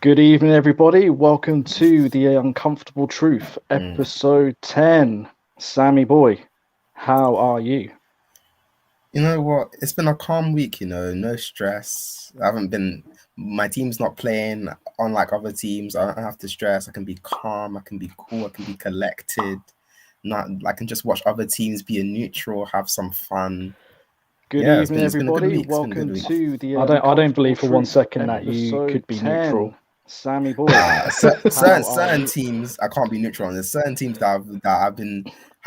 Good evening, everybody. Welcome to the Uncomfortable Truth, episode 10. Sammy boy, how are you? You know what? It's been a calm week, no stress. My team's not playing unlike other teams. I don't have to stress. I can be calm, I can be cool, I can be collected. Not, I can just watch other teams be a neutral, have some fun. Good Yeah, evening, it's been a good everybody. week. It's been a good Welcome week. to the I don't believe for one second that you could be neutral. Sammy boy, Certain teams I can't be neutral on. There's certain teams had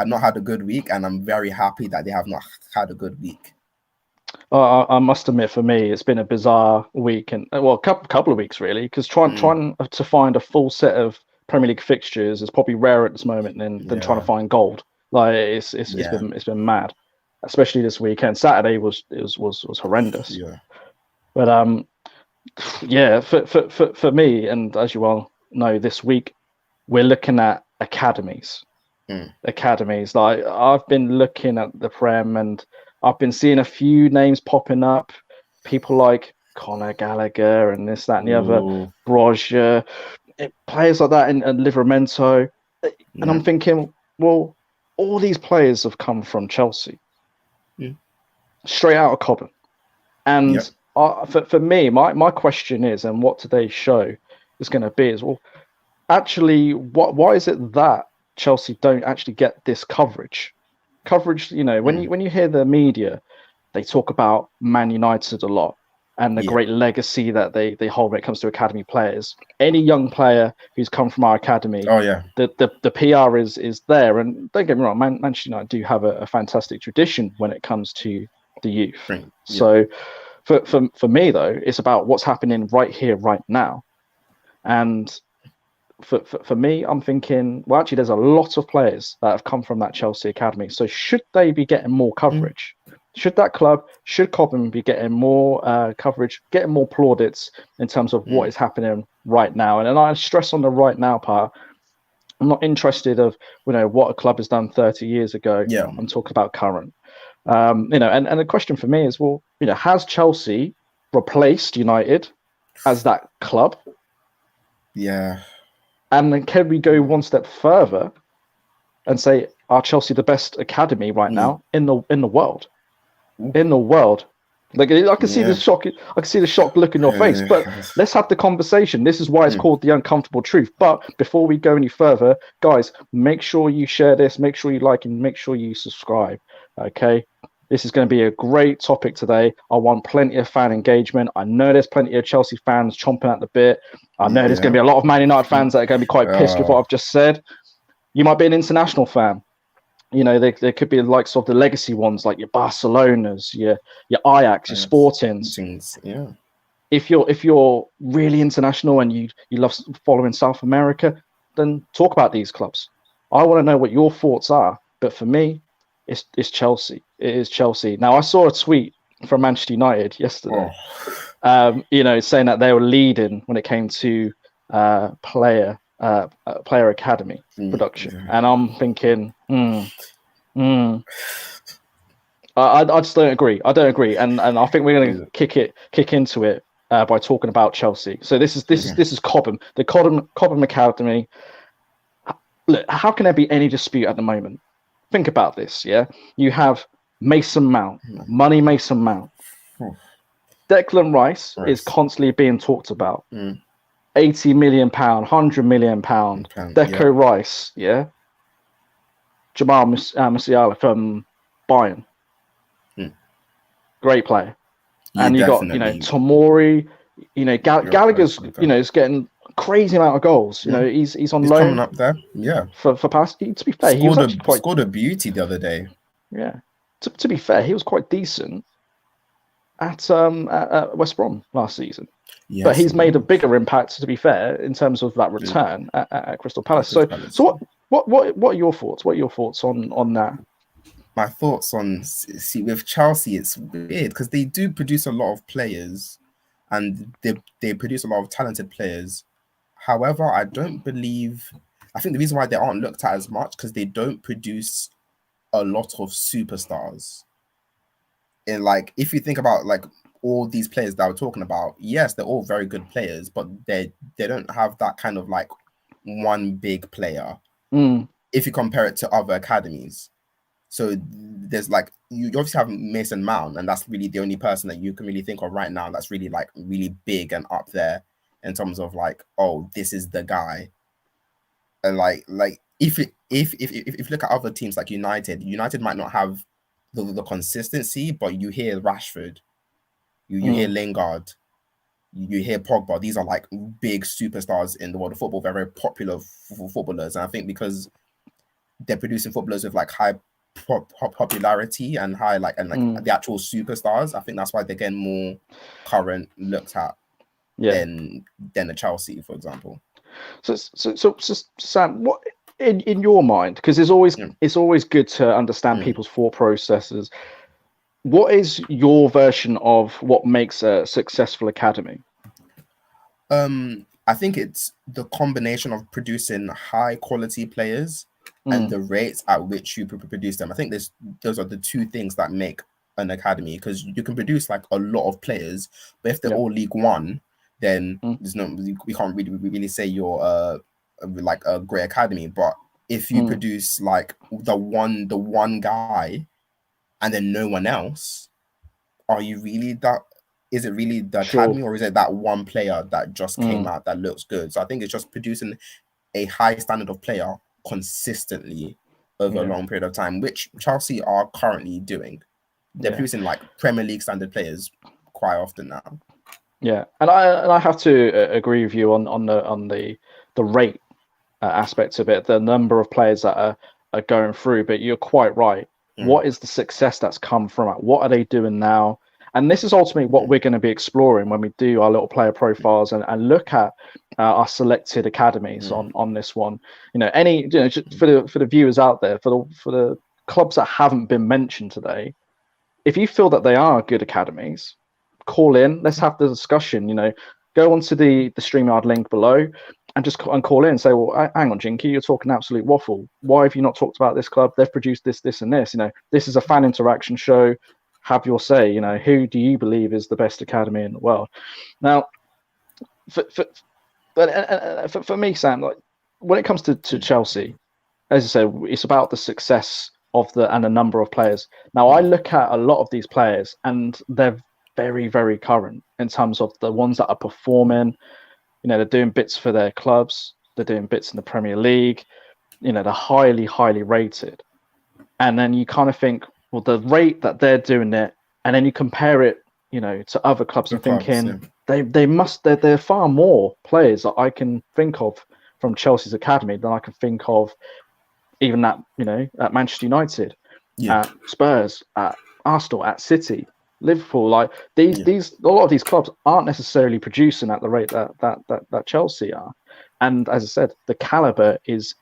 not had a good week, and I'm very happy that they have not had a good week. I must admit, for me, it's been a bizarre week, and a couple of weeks really, because trying to find a full set of Premier League fixtures is probably rarer at this moment than trying to find gold. Like it's been mad, especially this weekend. Saturday was horrendous. Yeah. But yeah, for me, and as you well know, this week we're looking at academies. Academies. Like I've been looking at the Prem, and I've been seeing a few names popping up. People like Conor Gallagher and this, that, and the other. Brozier, players like that, and Livramento. And I'm thinking, well, all these players have come from Chelsea, straight out of Cobham. And for me, my question is, and what today's show is going to be, is well, actually, why is it that Chelsea don't actually get this coverage? Coverage, when you hear the media, they talk about Man United a lot and the great legacy that they hold when it comes to academy players. Any young player who's come from our academy, the PR is there. And don't get me wrong, Manchester United do have a fantastic tradition when it comes to the youth. So for me, though, it's about what's happening right here, right now. And for me, I'm thinking, well, actually, there's a lot of players that have come from that Chelsea academy. So should they be getting more coverage? Should Cobham be getting more coverage, getting more plaudits in terms of what is happening right now? And I stress on the right now part. I'm not interested of what a club has done 30 years ago. I'm talking about current. And the question for me is, well, has Chelsea replaced United as that club? Yeah. And then can we go one step further and say, are Chelsea the best academy right now in the world? In the world. Like I can see the shock. I can see the shocked look in your face. But let's have the conversation. This is why it's called the Uncomfortable Truth. But before we go any further, guys, make sure you share this. Make sure you like and make sure you subscribe. Okay. This is going to be a great topic today. I want plenty of fan engagement. I know there's plenty of Chelsea fans chomping at the bit. I know there's going to be a lot of Man United fans that are going to be quite pissed with what I've just said. You might be an international fan. There could be the likes of the legacy ones, like your Barcelonas, your Ajax, your Sportings. Yeah. If you're really international and you love following South America, then talk about these clubs. I want to know what your thoughts are. But for me, it's Chelsea. It is Chelsea. Now, I saw a tweet from Manchester United yesterday, saying that they were leading when it came to player academy production, and I'm thinking, I just don't agree. I don't agree, and I think we're going to kick into it by talking about Chelsea. So this is Cobham, the Cobham Academy. Look, how can there be any dispute at the moment? Think about this, yeah? You have Mason Mount, Mason Mount. Declan Rice is constantly being talked about. 80 million pound, 100 million pound. Deco Rice, yeah? Jamal Musiala from Bayern. Great player. And you got, Tomori, Gallagher's, is getting crazy amount of goals. He's on loan. Coming up there. Yeah. For past, to be fair, he was actually scored a beauty the other day. Yeah. To be fair, he was quite decent at West Brom last season. Yes, but he's made a bigger impact, to be fair, in terms of that return at Crystal Palace. So what are your thoughts? What are your thoughts on that? My thoughts on with Chelsea, it's weird because they do produce a lot of players, and they produce a lot of talented players. However, I think the reason why they aren't looked at as much because they don't produce a lot of superstars. And if you think about all these players that we're talking about, yes, they're all very good players, but they don't have that kind of like one big player if you compare it to other academies. So there's like you obviously have Mason Mount, and that's really the only person that you can really think of right now that's really like really big and up there in terms of like, oh, this is the guy. And like if you look at other teams like United might not have the consistency, but you hear Rashford, you hear Lingard, you hear Pogba. These are like big superstars in the world of football, very, very popular footballers. And I think because they're producing footballers with like high popularity and high like the actual superstars, I think that's why they're getting more current looked at than a Chelsea, for example. So Sam, what in your mind, because it's always good to understand people's thought processes. What is your version of what makes a successful academy? I think it's the combination of producing high quality players and the rates at which you produce them. I think those are the two things that make an academy, because you can produce like a lot of players, but if they're all League One, then there's we can't really say you're like a great academy. But if you produce like the one guy and then no one else, are you really that? Is it really the academy, or is it that one player that just came out that looks good? So I think it's just producing a high standard of player consistently over a long period of time, which Chelsea are currently doing. They're producing like Premier League standard players quite often now. Yeah, and I have to agree with you on the rate aspect of it, the number of players that are going through. But you're quite right. What is the success that's come from it? What are they doing now? And this is ultimately what we're going to be exploring when we do our little player profiles and look at our selected academies on this one. Just for the viewers out there, for the clubs that haven't been mentioned today, if you feel that they are good academies, call in. Let's have the discussion. Go onto the StreamYard link below and call in and say, well, hang on, Jinky, you're talking absolute waffle. Why have you not talked about this club? They've produced this, this, and this. This is a fan interaction show. Have your say. Who do you believe is the best academy in the world? Now, for me, Sam, like when it comes to Chelsea, as I said, it's about the success of the number of players. Now, I look at a lot of these players, and they're very, very current in terms of the ones that are performing. They're doing bits for their clubs. They're doing bits in the Premier League. They're highly, highly rated. And then you kind of think, well, the rate that they're doing it, and then you compare it, to other clubs, and thinking they're far more players that I can think of from Chelsea's academy than I can think of even at Manchester United, at Spurs, at Arsenal, at City, Liverpool. Like these a lot of these clubs aren't necessarily producing at the rate that Chelsea are. And as I said, the caliber is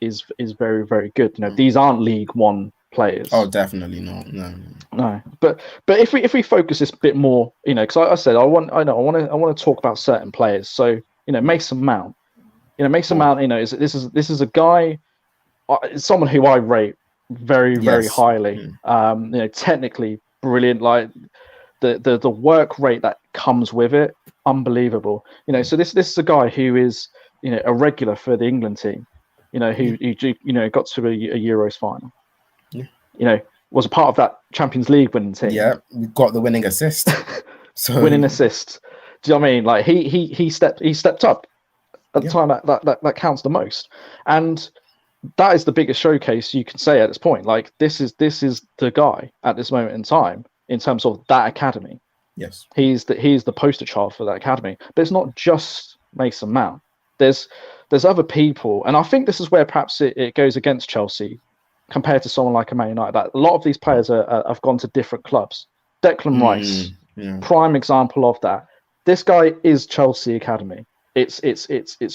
very, very good. These aren't League One players. Oh, definitely not. No. But if we focus this a bit more, because I said I want to talk about certain players. So Mason Mount, Mason Mount, this is a guy, someone who I rate very, very highly. Technically brilliant. Like the work rate that comes with it, unbelievable. So this is a guy who is a regular for the England team. Who got to a Euros final. Was a part of that Champions League winning team. Yeah, we got the winning assist. Winning assist. Do you know what I mean? Like he stepped up at the time that counts the most, and that is the biggest showcase you can say at this point. Like this is the guy at this moment in time in terms of that academy. Yes, he's the poster child for that academy. But it's not just Mason Mount. There's other people, and I think this is where perhaps it goes against Chelsea compared to someone like a Man United. That a lot of these players have gone to different clubs. Declan Rice, prime example of that. This guy is Chelsea academy. It's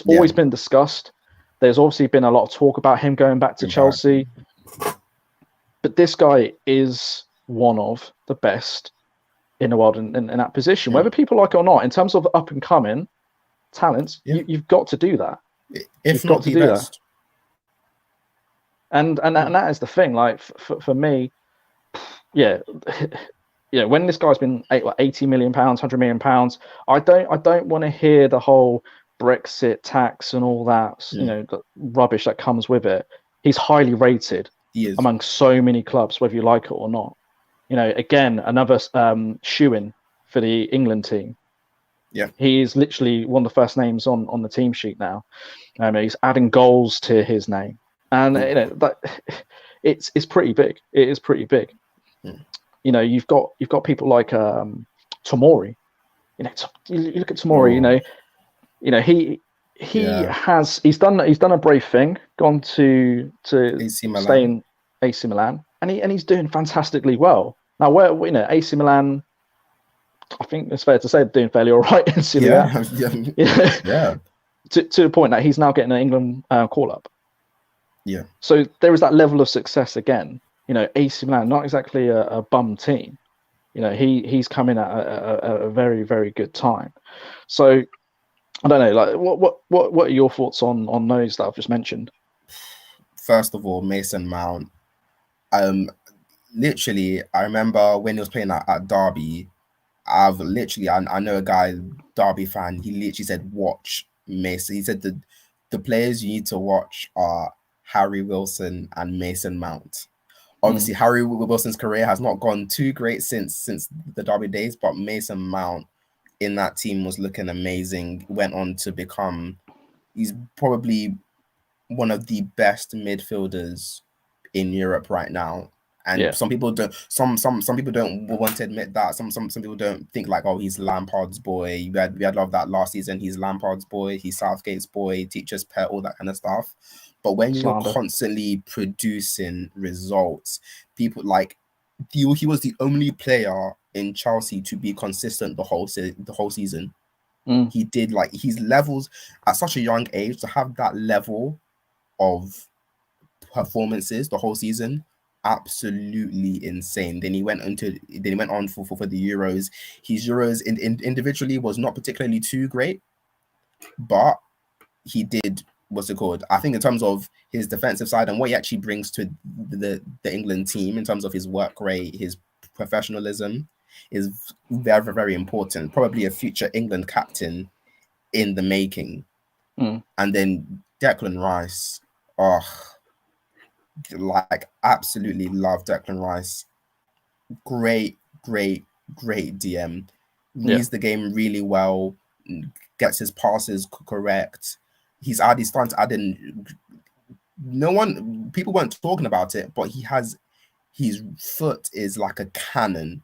always been discussed. There's obviously been a lot of talk about him going back to Chelsea, but this guy is one of the best in the world in that position, whether people like it or not. In terms of up and coming talents, you've got to do that. If not the best. And that is the thing. Like for me, when this guy's been 80 million pounds, 100 million pounds, I don't want to hear the whole Brexit tax and all that, the rubbish that comes with it. He's highly rated among so many clubs, whether you like it or not. Again, another shoe-in for the England team. Yeah, he is literally one of the first names on the team sheet now. He's adding goals to his name, and that it's pretty big. It is pretty big. You've got people like Tomori. You look at Tomori. He's done a brave thing, gone to stay in AC Milan, and he's doing fantastically well. Now, where AC Milan, I think it's fair to say, they're doing fairly all right in Serie A. Yeah. To the point that he's now getting an England call up. Yeah. So there is that level of success again. AC Milan, not exactly a bum team. He's coming at a very, very good time. So I don't know. Like, what are your thoughts on those that I've just mentioned? First of all, Mason Mount. Literally, I remember when he was playing at Derby. I know a guy, Derby fan. He literally said, "Watch Mason." He said the players you need to watch are Harry Wilson and Mason Mount. Obviously, Harry Wilson's career has not gone too great since the Derby days, but Mason Mount in that team was looking amazing. Went on to become, he's probably one of the best midfielders in Europe right now. And some people don't. Some people don't want to admit that. Some people don't think like, oh, he's Lampard's boy. We had love that last season. He's Lampard's boy. He's Southgate's boy. Teacher's pet. All that kind of stuff. But when you're constantly producing results, people like he was the only player in Chelsea to be consistent the whole season. He did his levels at such a young age to have that level of performances the whole season. Absolutely insane. Then he went on for the Euros. His Euros individually was not particularly too great, but he did, what's it called? I think in terms of his defensive side and what he actually brings to the England team in terms of his work rate, his professionalism is very, very important. Probably a future England captain in the making. And then Declan Rice. Absolutely love Declan Rice. Great DM. Reads the game really well. Gets his passes correct. He's starting to add in. People weren't talking about it, but his foot is like a cannon.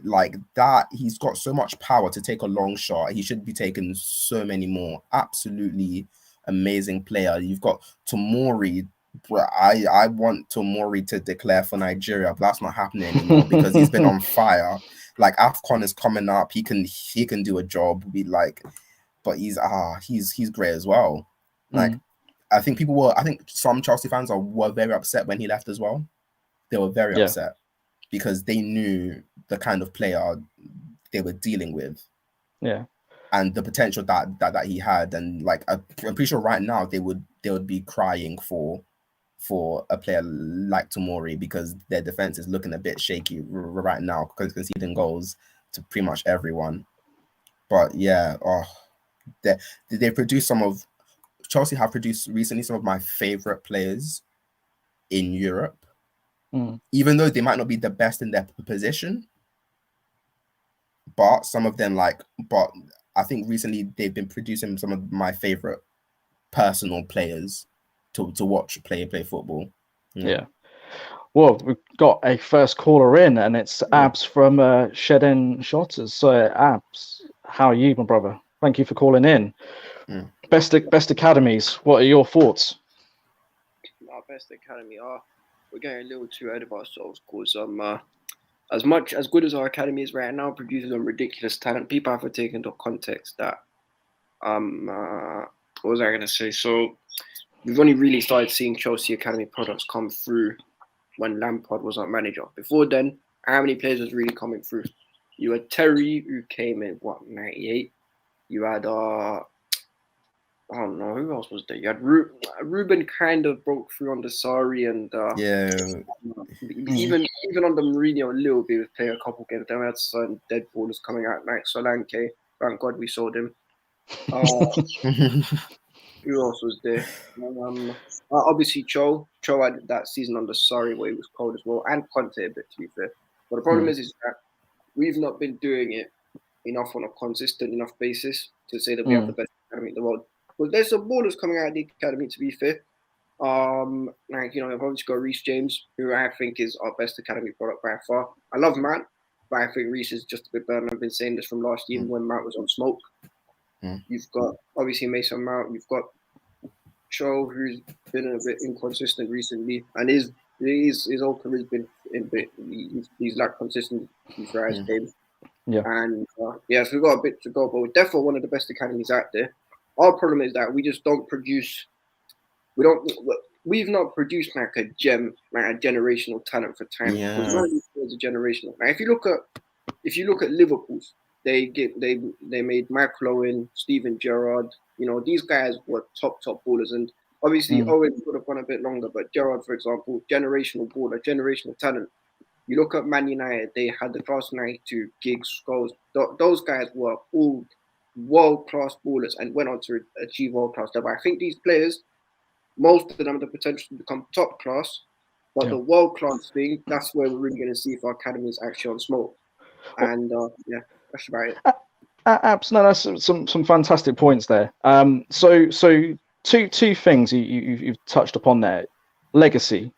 Like that, he's got so much power to take a long shot. He should be taking so many more. Absolutely amazing player. You've got Tomori. I want Tomori to declare for Nigeria, but that's not happening anymore because he's been on fire. Like AFCON is coming up, he can do a job. But he's great as well. Like I think some Chelsea fans were very upset when he left as well. They were very upset because they knew the kind of player they were dealing with. Yeah. And the potential that he had, and I'm pretty sure right now they would be crying for a player like Tomori because their defense is looking a bit shaky right now because conceding goals to pretty much everyone. But yeah, Chelsea have produced recently some of my favorite players in Europe, even though they might not be the best in their position. But some of them but I think recently they've been producing some of my favorite personal players to watch play football. Yeah. Well, we've got a first caller in, and it's Abs from Jadon Shotters. So, Abs, how are you, my brother? Thank you for calling in. Best academies. What are your thoughts? Our best academy we're getting a little too ahead of ourselves because as good as our academy is right now, producing some ridiculous talent, people have to take into context that what was I gonna say? So we've only really started seeing Chelsea Academy products come through when Lampard was our manager. Before then, how many players was really coming through? You had Terry, who came in 98. You had I don't know who else was there. You had Ruben kind of broke through on the Sari, and even under Mourinho a little bit, was playing a couple games. Then we had some dead ballers coming out like Solanke. Thank God we sold him. Who else was there? Obviously Cho had that season under Surrey where he was cold as well, and Conte a bit, to be fair. But the problem is that we've not been doing it enough on a consistent enough basis to say that we have the best academy in the world. But there's some ballers coming out of the academy, to be fair. Like, you know, I've obviously got Reece James, who I think is our best academy product by far. I love Matt, but I think Reece is just a bit better. And I've been saying this from last year when Matt was on smoke. You've got obviously Mason Mount. You've got Cho, who's been a bit inconsistent recently, and his whole career's been he's lacked consistency throughout his games. Yeah, and so we've got a bit to go, but we're definitely one of the best academies out there. Our problem is that we just don't produce. We've not produced like a gem, like a generational talent for time. Because none of these players are generational. Now, if you look at Liverpool's. They made Michael Owen, Steven Gerrard. You know, these guys were top ballers, and obviously Owen could have gone a bit longer. But Gerrard, for example, generational baller, generational talent. You look at Man United; they had the class 92, Giggs, Scholes. Those guys were all world-class ballers and went on to achieve world-class level. I think these players, most of them have the potential to become top class, but the world-class thing—that's where we're really going to see if our academy is actually on smoke. And that's about it. Absolutely, that's some fantastic points there. So two things you've touched upon there. Legacy.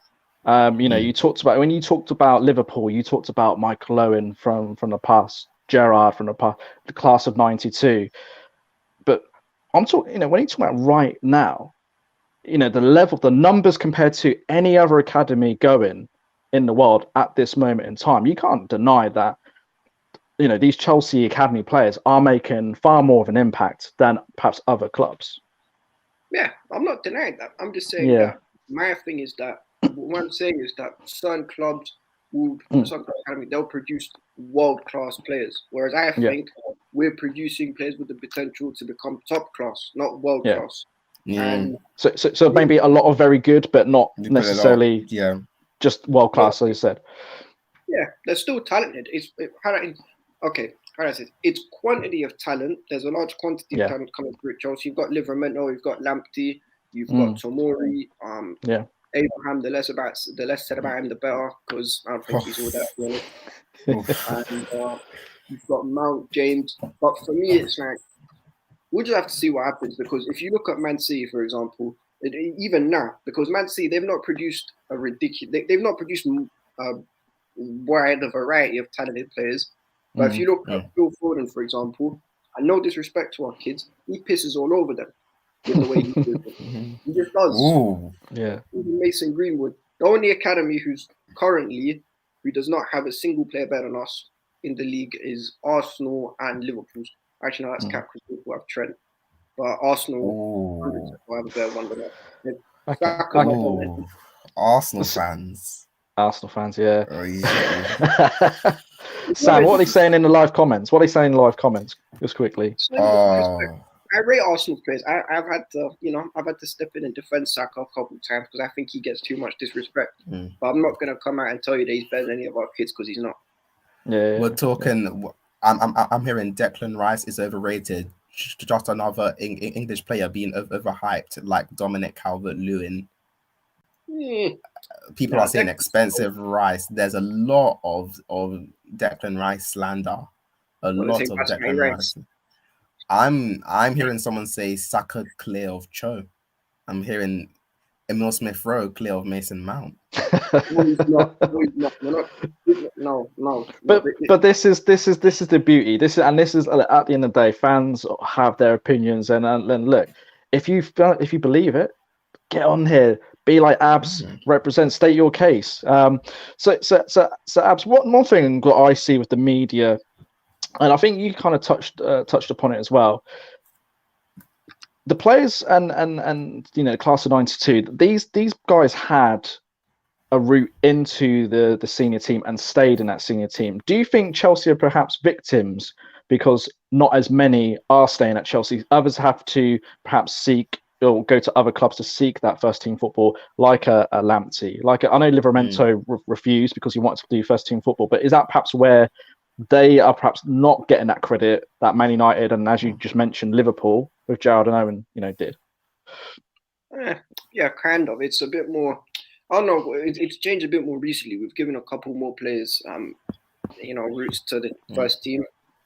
You talked about Liverpool. You talked about Michael Owen from the past, Gerrard from the class of '92. But I'm talking. When you talk about right now, the level, the numbers compared to any other academy going in the world at this moment in time, you can't deny that. These Chelsea academy players are making far more of an impact than perhaps other clubs. Yeah, I'm not denying that. I'm just saying that my thing is that what I'm saying is that certain clubs academy, they'll produce world-class players, whereas I think we're producing players with the potential to become top class, not world-class. And so maybe a lot of very good, but not necessarily just world-class, as you said. Yeah, they're still talented. It's quantity of talent. There's a large quantity of talent coming through at Chelsea. You've got Livramento, you've got Lamptey, you've got Tomori. Abraham. The less said about him, the better, because I don't think he's all that really. And you've got Mount, James. But for me, it's like we'll just have to see what happens, because if you look at Man City, for example, even now, because Man City, they've not produced a ridiculous. They've not produced a wide variety of talented players. But if you look at Phil Foden, for example, and no disrespect to our kids, he pisses all over them with the way he does it. He just does. Ooh. Yeah. Mason Greenwood, the only academy who does not have a single player better than us in the league is Arsenal and Liverpool. Actually, no, that's cap because Liverpool have Trent. But Arsenal will have a better one than us. Arsenal fans. Arsenal fans, yeah. Oh, yeah. Sam, what are they saying in the live comments? Just quickly. I rate Arsenal players. I've had to step in and defend Saka a couple of times because I think he gets too much disrespect. But I'm not gonna come out and tell you that he's better than any of our kids because he's not. Yeah. We're talking. I'm hearing Declan Rice is overrated. Just another English player being overhyped, like Dominic Calvert-Lewin. People are saying expensive Rice. There's a lot of Declan Rice slander. A lot of Declan Rice. I'm hearing someone say Saka clear of Cho. I'm hearing Emil Smith Rowe clear of Mason Mount. No. But this is the beauty. This is at the end of the day, fans have their opinions, and look, if you believe it, get on here. Be like Abs, represent, state your case. So Abs, one thing that I see with the media, and I think you kind of touched upon it as well. The players and class of '92, these guys had a route into the senior team and stayed in that senior team. Do you think Chelsea are perhaps victims because not as many are staying at Chelsea. Others have to perhaps seek or go to other clubs to seek that first team football, like a Lamptey. I know Livramento refused because he wanted to do first team football, but is that perhaps where they are perhaps not getting that credit that Man United and, as you just mentioned, Liverpool with Gerrard and Owen, did? Yeah, kind of. It's a bit more. I don't know. It's changed a bit more recently. We've given a couple more players, routes to the first team.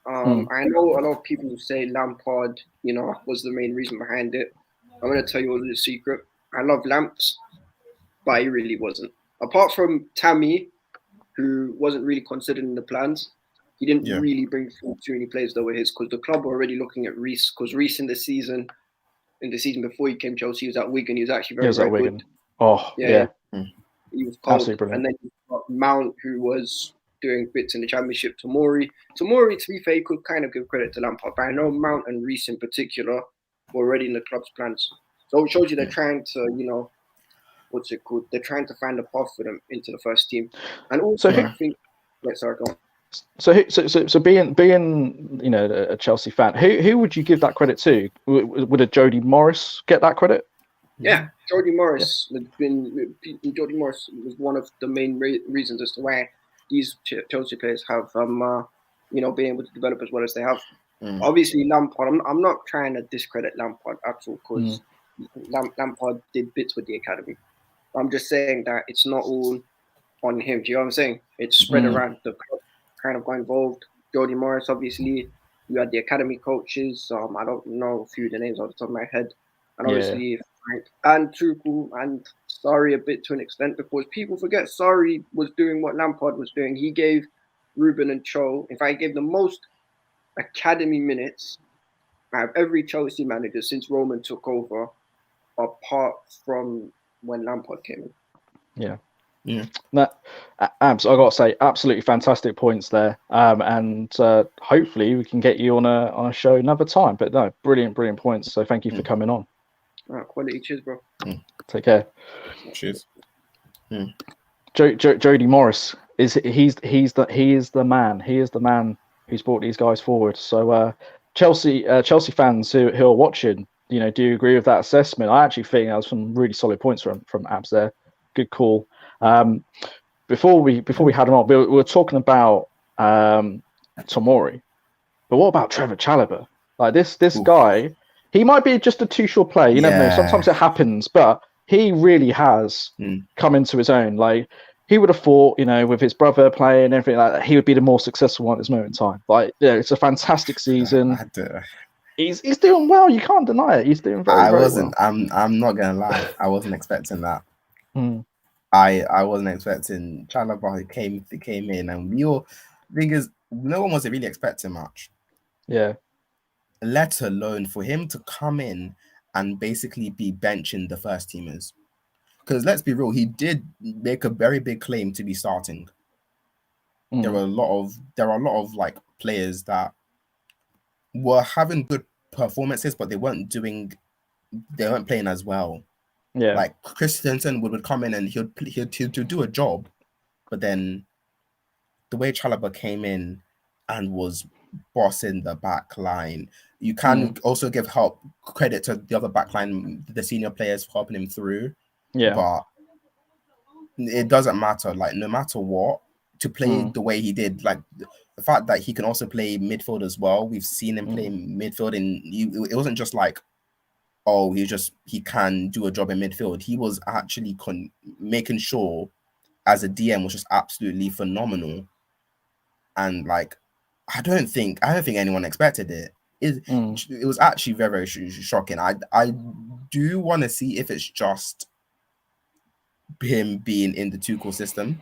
I know a lot of people say Lampard, was the main reason behind it. I'm going to tell you a little secret. I love Lamps, but he really wasn't. Apart from Tammy, who wasn't really considered in the plans, he didn't really bring forward too many players that were his, because the club were already looking at Reece, because Reece in the season before he came to Chelsea, he was at Wigan. He was actually very good. Oh, yeah. He was cold. Absolutely brilliant. And then you've got Mount, who was doing bits in the Championship. Tomori, to be fair, you could kind of give credit to Lampard, but I know Mount and Reece in particular were already in the club's plans. So it shows you they're trying to, what's it called? They're trying to find a path for them into the first team. And also, I think, sorry, go on. So being a Chelsea fan, who would you give that credit to? Would a Jody Morris get that credit? Yeah, Jody Morris was one of the main reasons as to why these Chelsea players have been able to develop as well as they have. Obviously, Lampard. I'm not trying to discredit Lampard at all, because Lampard did bits with the academy. I'm just saying that it's not all on him. Do you know what I'm saying? It's spread around the club. Kind of got involved. Jody Morris, obviously. You had the academy coaches. I don't know a few of the names off the top of my head. And obviously Frank and Tuchel and Sarri a bit to an extent, because people forget Sarri was doing what Lampard was doing. He gave Ruben and Cho, in fact, he gave the most academy minutes out of every Chelsea manager since Roman took over, apart from when Lampard came in. Yeah. Abs, I got to say, absolutely fantastic points there, and hopefully we can get you on a show another time. But no, brilliant points. So thank you for coming on. Quality, cheers, bro. Take care. Cheers. Jody Morris he is the man. He is the man who's brought these guys forward. So Chelsea fans who are watching, do you agree with that assessment? I actually think that was some really solid points from Abs there. Good call. Before we had him on, we were talking about Tomori, but what about Trevor Chalobah? Like this guy, he might be just a too short player. You never know. Sometimes it happens, but he really has come into his own. Like, he would have thought, with his brother playing and everything like that, he would be the more successful one at this moment in time. Like, it's a fantastic season. He's doing well. You can't deny it. He's doing very well. I'm not gonna lie. I wasn't expecting that. I wasn't expecting Chalobah. He came in, and no one was really expecting much. Yeah. Let alone for him to come in and basically be benching the first teamers. Because let's be real, he did make a very big claim to be starting. There are a lot of like players that were having good performances, but they weren't playing as well. Yeah, like Christensen would come in and he'll do a job, but then the way Chalobah came in and was bossing the back line, you can also give credit to the other back line, the senior players for helping him through. Yeah, but it doesn't matter. Like, no matter what, to play the way he did, like the fact that he can also play midfield as well. We've seen him play midfield, and it wasn't just like, oh, he can do a job in midfield. He was actually making sure, as a DM, was just absolutely phenomenal. And like, I don't think anyone expected it. It was actually very, very shocking. I do want to see if it's just him being in the Tuchel system.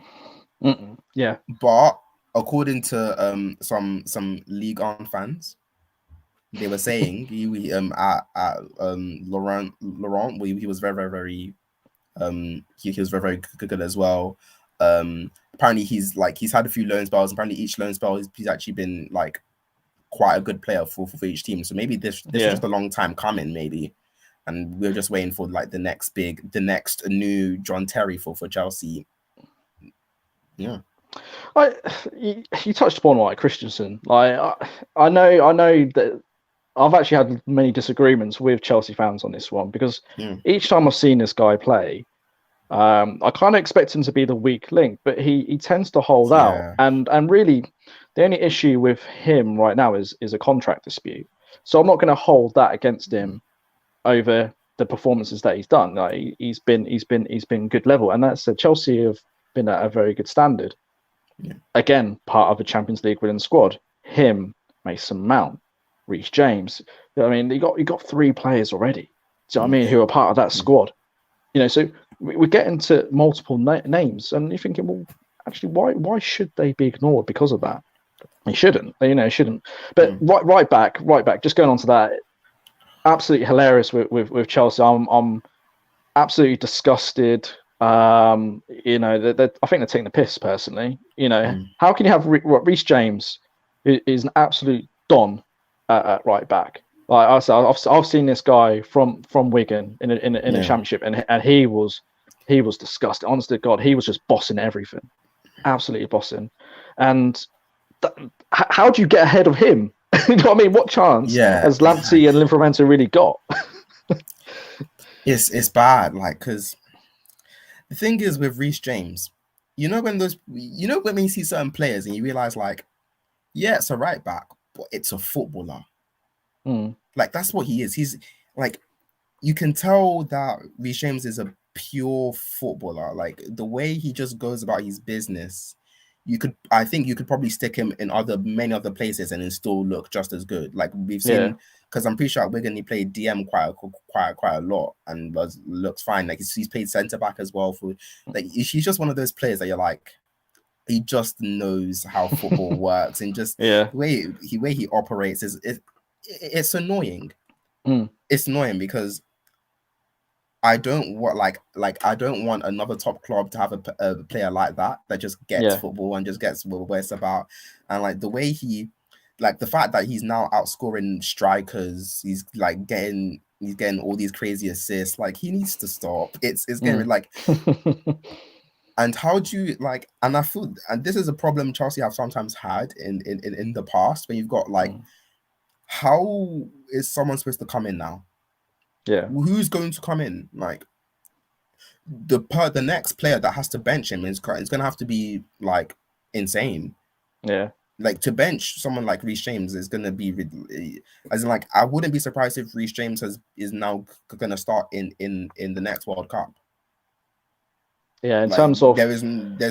Yeah, but according to some League On fans, they were saying Laurent, he was very, very, very he was very, very good as well. Apparently he's had a few loan spells. Apparently each loan spell he's actually been like quite a good player for each team. So maybe this was just a long time coming, maybe, and we're just waiting for like the next new John Terry for Chelsea. Yeah. You touched upon like Christensen. Like I know that I've actually had many disagreements with Chelsea fans on this one because each time I've seen this guy play, I kind of expect him to be the weak link, but he tends to hold out. And really, the only issue with him right now is a contract dispute. So I'm not going to hold that against him over the performances that he's done. Like he's been good level, and that's Chelsea have been at a very good standard. Yeah. Again, part of a Champions League winning squad. Him, Mason Mount, Reece James. I mean, you got 3 players already. Do you know what I mean? Who are part of that squad? You know, so we get into multiple names, and you're thinking, well, actually, why should they be ignored because of that? They shouldn't. Shouldn't. But right back. Just going on to that, absolutely hilarious with Chelsea. I'm absolutely disgusted. I think they're taking the piss personally. How can you have Reece James is an absolute don at right back? Like I said, I've seen this guy from Wigan in a championship, and he was disgusting. Honest to God, he was just bossing everything, absolutely bossing. And how do you get ahead of him? You know what I mean? What chance has Lamptey and Livramento really got? It's bad, like, because the thing is with Reece James, when you see certain players and you realize, like, it's a right back, but it's a footballer. Like, that's what he is. He's like, you can tell that Reece James is a pure footballer. Like, the way he just goes about his business, I think you could probably stick him in many other places and it still look just as good. Like we've seen, because I'm pretty sure at Wigan he played DM quite a lot and looks fine. Like he's played centre back as well. He's just one of those players that you're like, he just knows how football works, and just the way he operates it's annoying. It's annoying because I don't want another top club to have a player like that just gets football and just gets what it's about. And like the way the fact that he's now outscoring strikers, he's getting all these crazy assists. Like, he needs to stop. It's getting like. And how do you and I feel, and this is a problem Chelsea have sometimes had in the past, when you've got how is someone supposed to come in now? Yeah. Who's going to come in? Like, the next player that has to bench him is going to have to be insane. Yeah. Like, to bench someone like Reece James is going to be, as in, I wouldn't be surprised if Reece James is now going to start in the next World Cup. Yeah, in terms of there's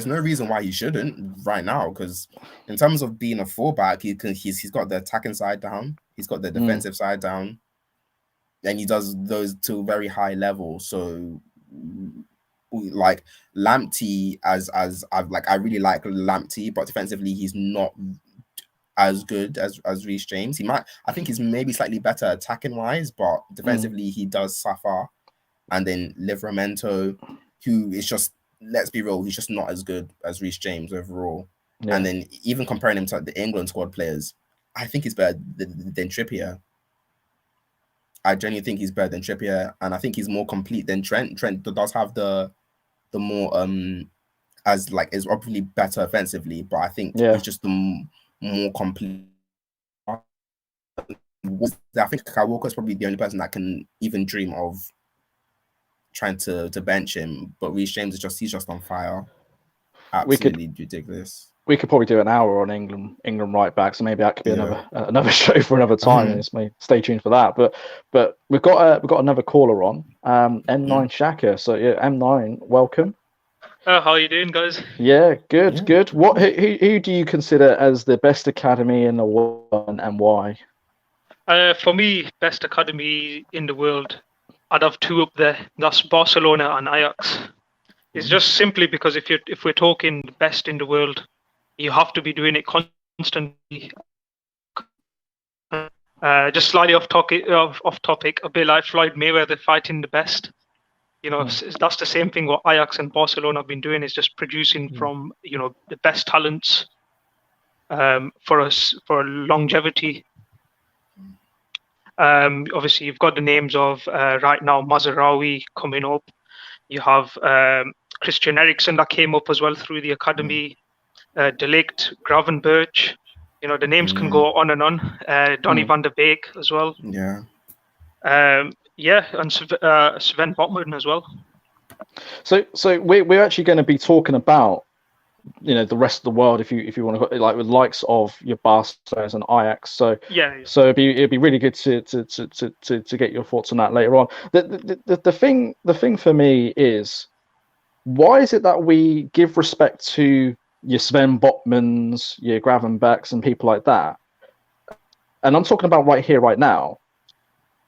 no reason why he shouldn't right now, because in terms of being a fullback, he's got the attacking side down, he's got the defensive side down, and he does those to a very high level. So Lamptey, I really like Lamptey, but defensively he's not as good as Reece James. I think he's maybe slightly better attacking wise, but defensively he does suffer. And then Livramento, who is just, let's be real, he's just not as good as Reece James overall. Yeah. And then even comparing him to the England squad players, I think he's better than Trippier. I genuinely think he's better than Trippier, and I think he's more complete than Trent. Trent does have the more is obviously better offensively, but I think he's just the more complete. I think Kyle Walker is probably the only person that can even dream of trying to bench him, but Reece James he's just on fire. Absolutely ridiculous. We could probably do an hour on England right back, so maybe that could be another show for another time. Stay tuned for that. But we've got another caller on, M9 Shaka. So M9, welcome. How are you doing, guys? Yeah, good. Who do you consider as the best academy in the world, and why? For me, best academy in the world, I'd have 2 up there. That's Barcelona and Ajax. It's just simply because if we're talking the best in the world, you have to be doing it constantly. Just slightly off topic, a bit like Floyd Mayweather fighting the best. That's the same thing what Ajax and Barcelona have been doing, is just producing from the best talents for longevity. Obviously, you've got the names of right now Mazraoui coming up. You have Christian Eriksen that came up as well through the academy. De Ligt, Gravenberch. You know, the names can go on and on. Donny van der Beek as well. Yeah. And Sven Botman as well. So we're actually going to be talking about, you know, the rest of the world, if you want to, like, with likes of your Barcelona and Ajax. So so it'd be really good to get your thoughts on that later on. The thing for me is, why is it that we give respect to your Sven Botmans, your Gravenberchs, and people like that? And I'm talking about right here, right now.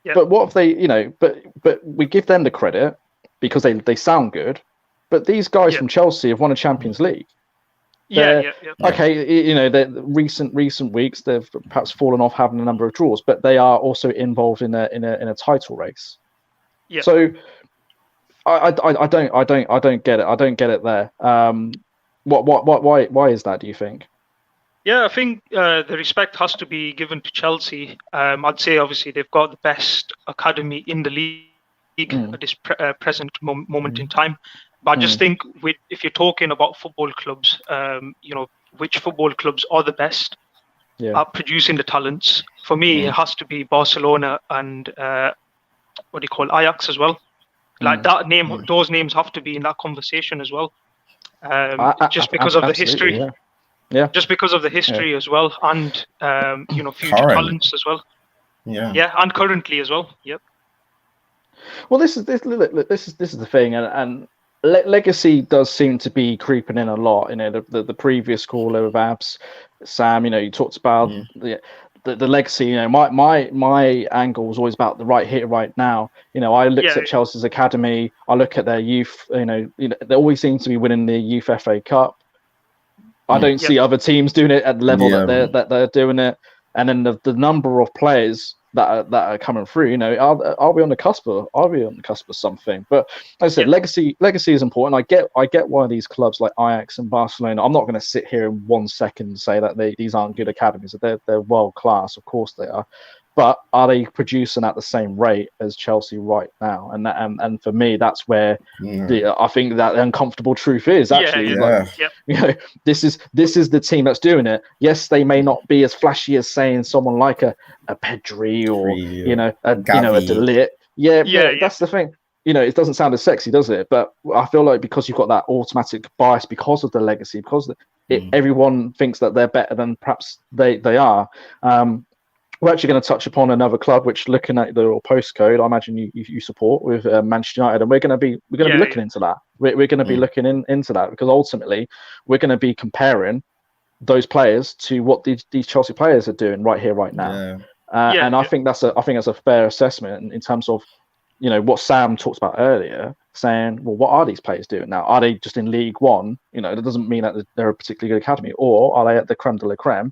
Yeah. But what if they, you know, but we give them the credit because they sound good. But these guys from Chelsea have won a Champions League. Okay, you know, the recent weeks they've perhaps fallen off having a number of draws, but they are also involved in a title race. Yeah. So I don't get it. I don't get it there. Why is that, do you think? Yeah, I think the respect has to be given to Chelsea. I'd say obviously they've got the best academy in the league at this present moment in time. But I just think if you're talking about football clubs, you know, which football clubs are the best at producing the talents? For me, it has to be Barcelona and Ajax as well. Like that name, those names have to be in that conversation as well. Just because of the history. Yeah. Just because of the history as well, and you know, future talents as well. Yeah, and currently as well. Yep. Well, this is the thing, and legacy does seem to be creeping in a lot. You know, the previous caller of Abs, Sam. You know, you talked about the legacy. You know, my angle was always about the right here, right now. You know, I looked at Chelsea's academy. I look at their youth. You know, they always seem to be winning the Youth FA Cup. I don't see other teams doing it at the level that they're doing it, and then the number of players that are coming through. You know, are we on the cusp of something? But as I said, legacy is important. I get why these clubs like Ajax and Barcelona. I'm not going to sit here in 1 second and say that these aren't good academies. They're world class, of course they are. But are they producing at the same rate as Chelsea right now? And for me, that's where I think that the uncomfortable truth is actually. You know, this is the team that's doing it. Yes, they may not be as flashy as saying someone like a Pedri or you know a De Ligt. That's the thing. You know, it doesn't sound as sexy, does it? But I feel like because you've got that automatic bias because of the legacy, because everyone thinks that they're better than perhaps they are. We're actually going to touch upon another club, which, looking at your postcode, I imagine you support, with Manchester United, and we're going to be looking into that. We're going to be looking into that, because ultimately we're going to be comparing those players to what these Chelsea players are doing right here, right now. And I think that's a fair assessment in terms of, you know, what Sam talked about earlier, saying, well, what are these players doing now? Are they just in League One? You know, that doesn't mean that they're a particularly good academy, or are they at the creme de la creme,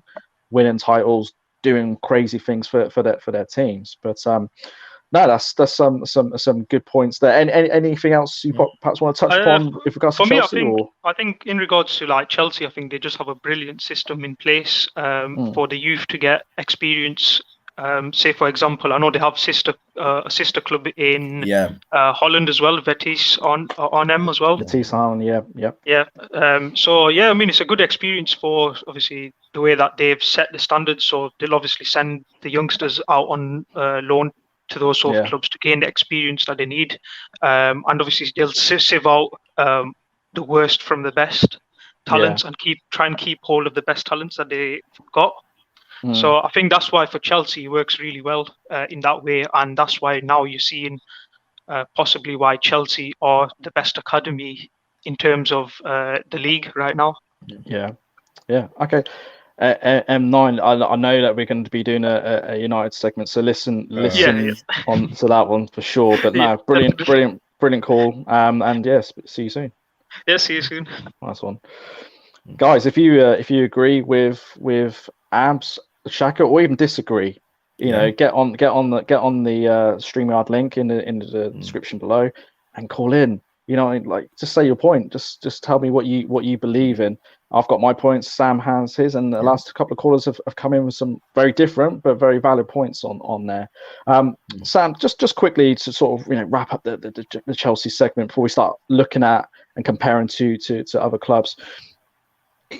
winning titles, doing crazy things for their teams? But no, that's some good points there. Anything else you perhaps want to touch upon with regards to Chelsea? I think in regards to like Chelsea, I think they just have a brilliant system in place for the youth to get experience. Say for example, I know they have a sister club in Holland as well, Betis Arnhem as well. Betis Arnhem, So I mean, it's a good experience for obviously the way that they've set the standards. So they'll obviously send the youngsters out on loan to those sort of clubs to gain the experience that they need, and obviously they'll sieve out the worst from the best talents and try and keep hold of the best talents that they've got. So I think that's why for Chelsea it works really well in that way, and that's why now you're seeing possibly why Chelsea are the best academy in terms of the league right now. Okay. M9, I know that we're going to be doing a United segment, so listen on to that one for sure. But no, brilliant call. And yes, see you soon. See you soon. Nice one, guys. If you agree with Abs, Shaka, or even disagree, you know, get on the StreamYard link in the description below and call in. You know, like, just say your point. Just tell me what you believe in. I've got my points. Sam has his, and the last couple of callers have come in with some very different but very valid points on there. Sam, just quickly to sort of, you know, wrap up the Chelsea segment before we start looking at and comparing to other clubs.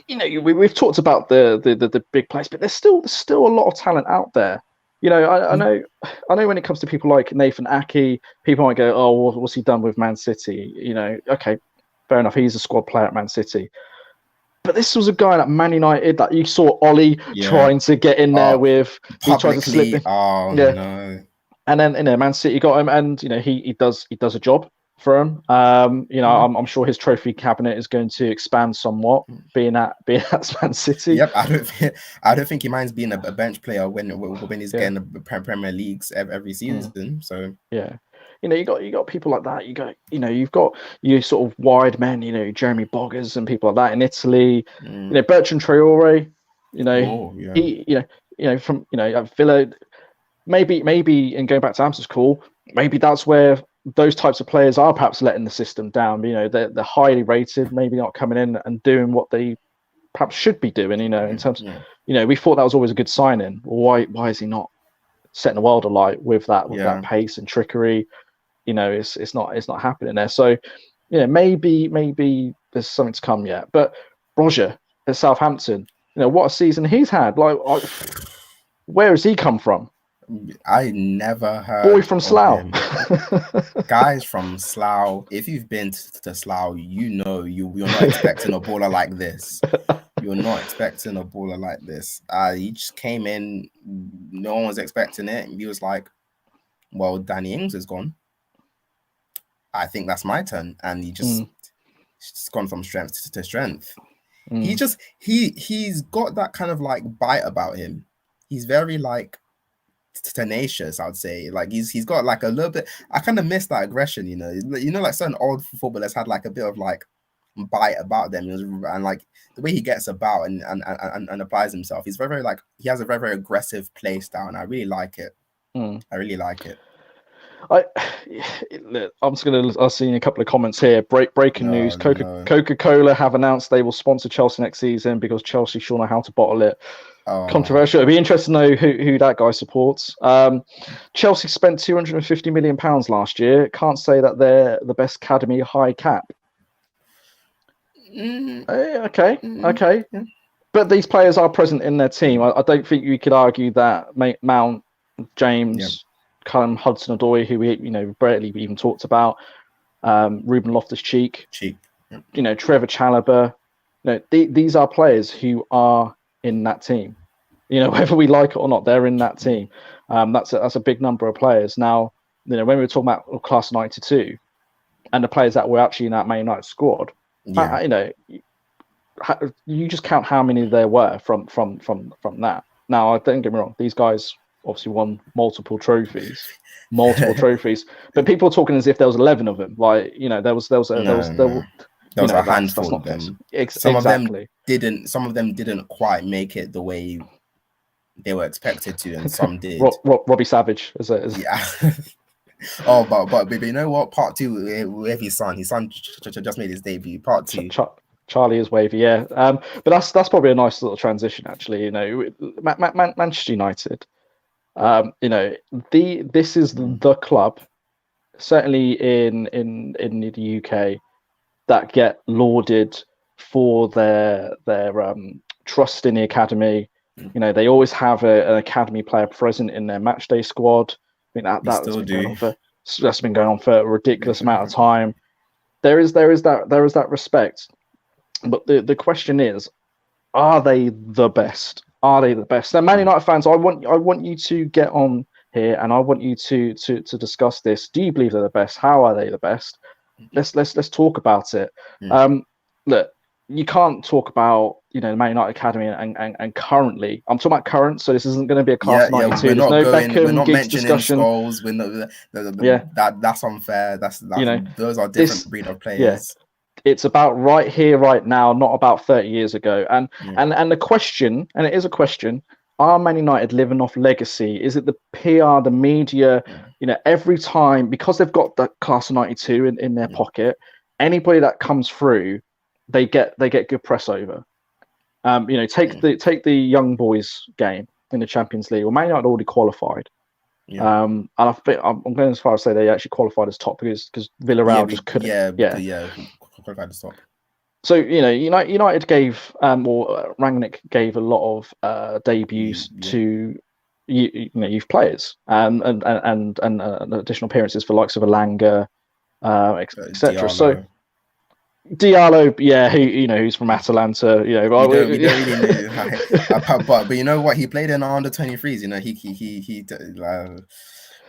we've talked about the big players, but there's still a lot of talent out there. I know when it comes to people like Nathan Ake, people might go, oh, what's he done with Man City? Okay, fair enough, he's a squad player at Man City. But this was a guy at Man United that you saw Ollie trying to get in there with. He tried to slip in. No. And then Man City got him, and he does a job for him. I'm sure his trophy cabinet is going to expand somewhat, being at Man City. Yep, I don't think he minds being a bench player when he's getting the Premier Leagues every season. So yeah. You got people like that. You've got your sort of wide men, Jeremy Boggers and people like that in Italy. Bertrand Traore, from at Villa, maybe and going back to Amster's call, maybe that's where those types of players are perhaps letting the system down. They're highly rated, maybe not coming in and doing what they perhaps should be doing. In terms of, we thought that was always a good signing. Why is he not setting the world alight with that pace and trickery? It's not happening there. So, maybe there's something to come yet. But Roger at Southampton, what a season he's had. Like, where has he come from? I never heard. Boy from Slough. Guys from Slough. If you've been to Slough, you're not expecting a baller like this. You're not expecting a baller like this. He just came in. No one was expecting it. He was like, well, Danny Ings is gone. I think that's my turn. And he just gone from strength to strength. He's got that kind of like bite about him. He's very like tenacious, I would say. Like he's got like a little bit. I kind of miss that aggression, like certain old footballers had like a bit of like bite about them, and like the way he gets about and applies himself. He's very, very like he has a very, very aggressive play style, and I really like it. I really like it. I'm just gonna. I've seen a couple of comments here. Breaking news: Coca-Cola have announced they will sponsor Chelsea next season because Chelsea sure know how to bottle it. Controversial. It'd be interesting to know who that guy supports. Chelsea spent £250 million last year. Can't say that they're the best academy high cap. Okay. But these players are present in their team. I don't think you could argue that Mount, James, Callum Hudson-Odoi, who we barely even talked about, Ruben Loftus-Cheek, Trevor Chalobah. These are players who are in that team. Whether we like it or not, they're in that team. That's a big number of players. Now, when we were talking about class 92 and the players that were actually in that Man United squad, you just count how many there were from that. Now, don't get me wrong; these guys obviously won multiple trophies, but people are talking as if there was 11 of them. Like, there was a handful of them. Some of them didn't. Some of them didn't quite make it the way they were expected to, and some did. Robbie Savage, yeah. but you know what? Part 2 with his son just made his debut. Part 2. Charlie is wavy, yeah. But that's probably a nice little transition, actually. Manchester United. This is the club, certainly in the UK, that get lauded for their trust in the academy. They always have an academy player present in their matchday squad. I think that's been going on for a ridiculous amount of time. There is that respect, but the question is, are they the best? Are they the best? Now, Man United fans, I want you to get on here, and I want you to discuss this. Do you believe they're the best? How are they the best? Let's talk about it. Look, you can't talk about the Man United Academy and currently. I'm talking about current, so this isn't going to be a class 92. There's no Beckham Giggs discussion. Goals. That's unfair. Those are different breed of players. Yeah. It's about right here, right now, not about 30 years ago. And the question, and it is a question, are Man United living off legacy? Is it the PR, the media? Every time, because they've got that class of 92 in their pocket, anybody that comes through, they get good press over. Take the young boys game in the Champions League. Well, Man United already qualified. And I think I'm going as far as to say they actually qualified as top because Villarreal just couldn't. Qualified as top. So United gave or Rangnick gave a lot of debuts to youth players and additional appearances for likes of Alanga, etc. So Diallo, who's from Atalanta, we don't really know. But you know what? He played in our under-23s.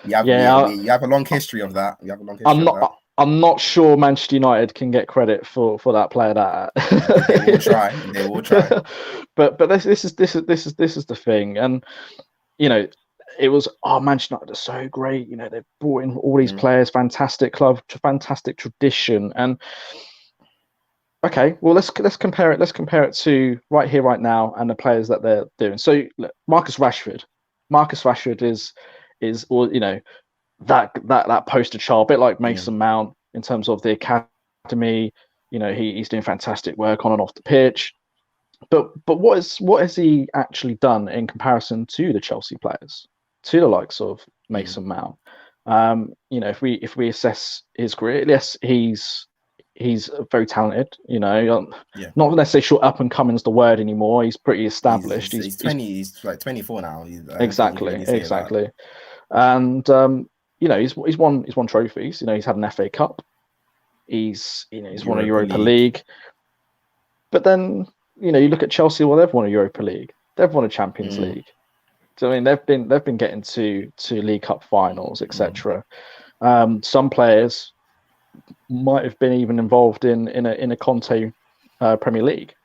We have a long history of that. I'm not sure Manchester United can get credit for that player. That they will try. But this is the thing, and it was Manchester United are so great. They've brought in all these players, fantastic club, fantastic tradition, and okay, well let's compare it. Let's compare it to right here, right now, and the players that they're doing. So Marcus Rashford is that poster child, a bit like Mason Mount in terms of the academy. He's doing fantastic work on and off the pitch. But what has he actually done in comparison to the Chelsea players, to the likes of Mason Mount? If we assess his career, yes, he's very talented. Not necessarily sure up and coming is the word anymore. He's pretty established. He's 20. He's like 24 now. Exactly. And he's won trophies. He's had an FA Cup. He's won a Europa League. But then you look at Chelsea. Well, they've won a Europa League. They've won a Champions League. So they've been getting to League Cup finals, etc. Some players might have been even involved in a Conte Premier League.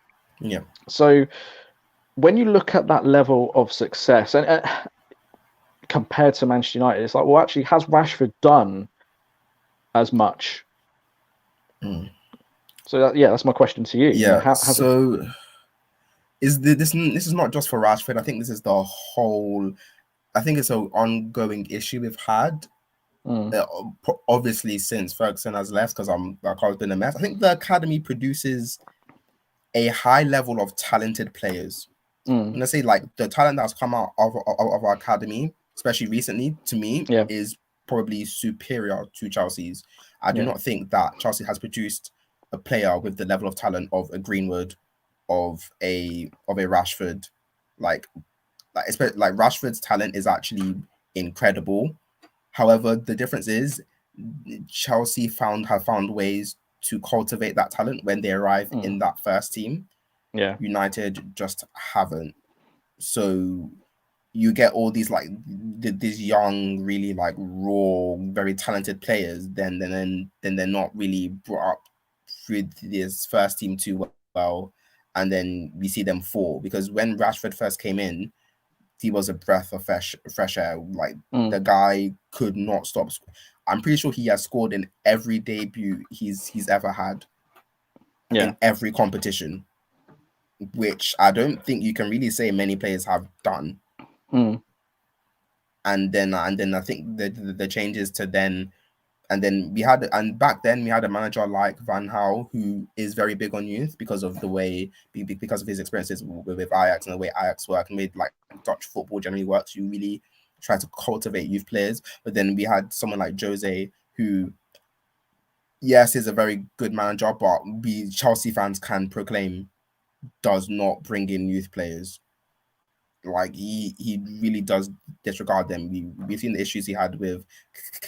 Yeah. So when you look at that level of success and compared to Manchester United, it's like, well, actually, has Rashford done as much? So that's my question to you. Yeah. This is not just for Rashford. I think this is the whole. I think it's an ongoing issue we've had. Obviously, since Ferguson has left, because our club's been a mess. I think the academy produces a high level of talented players. When I say like the talent that's come out of our academy, especially recently, to me, is probably superior to Chelsea's. I do not think that Chelsea has produced a player with the level of talent of a Greenwood, of a Rashford, like Rashford's talent is actually incredible. However, the difference is Chelsea have found ways to cultivate that talent when they arrive in that first team. Yeah, United just haven't. So you get all these like these young, really like raw, very talented players. Then they're not really brought up through this first team too well, and then we see them fall. Because when Rashford first came in, he was a breath of fresh air. Like the guy could not stop. I'm pretty sure he has scored in every debut he's ever had. In every competition, which I don't think you can really say many players have done. And then I think the changes to then. And back then we had a manager like Van Gaal who is very big on youth because of his experiences with Ajax and the way Ajax work and made like Dutch football generally works. You really try to cultivate youth players. But then we had someone like Jose who, yes, is a very good manager, but we Chelsea fans can proclaim does not bring in youth players. Like he really does disregard them. We've seen the issues he had with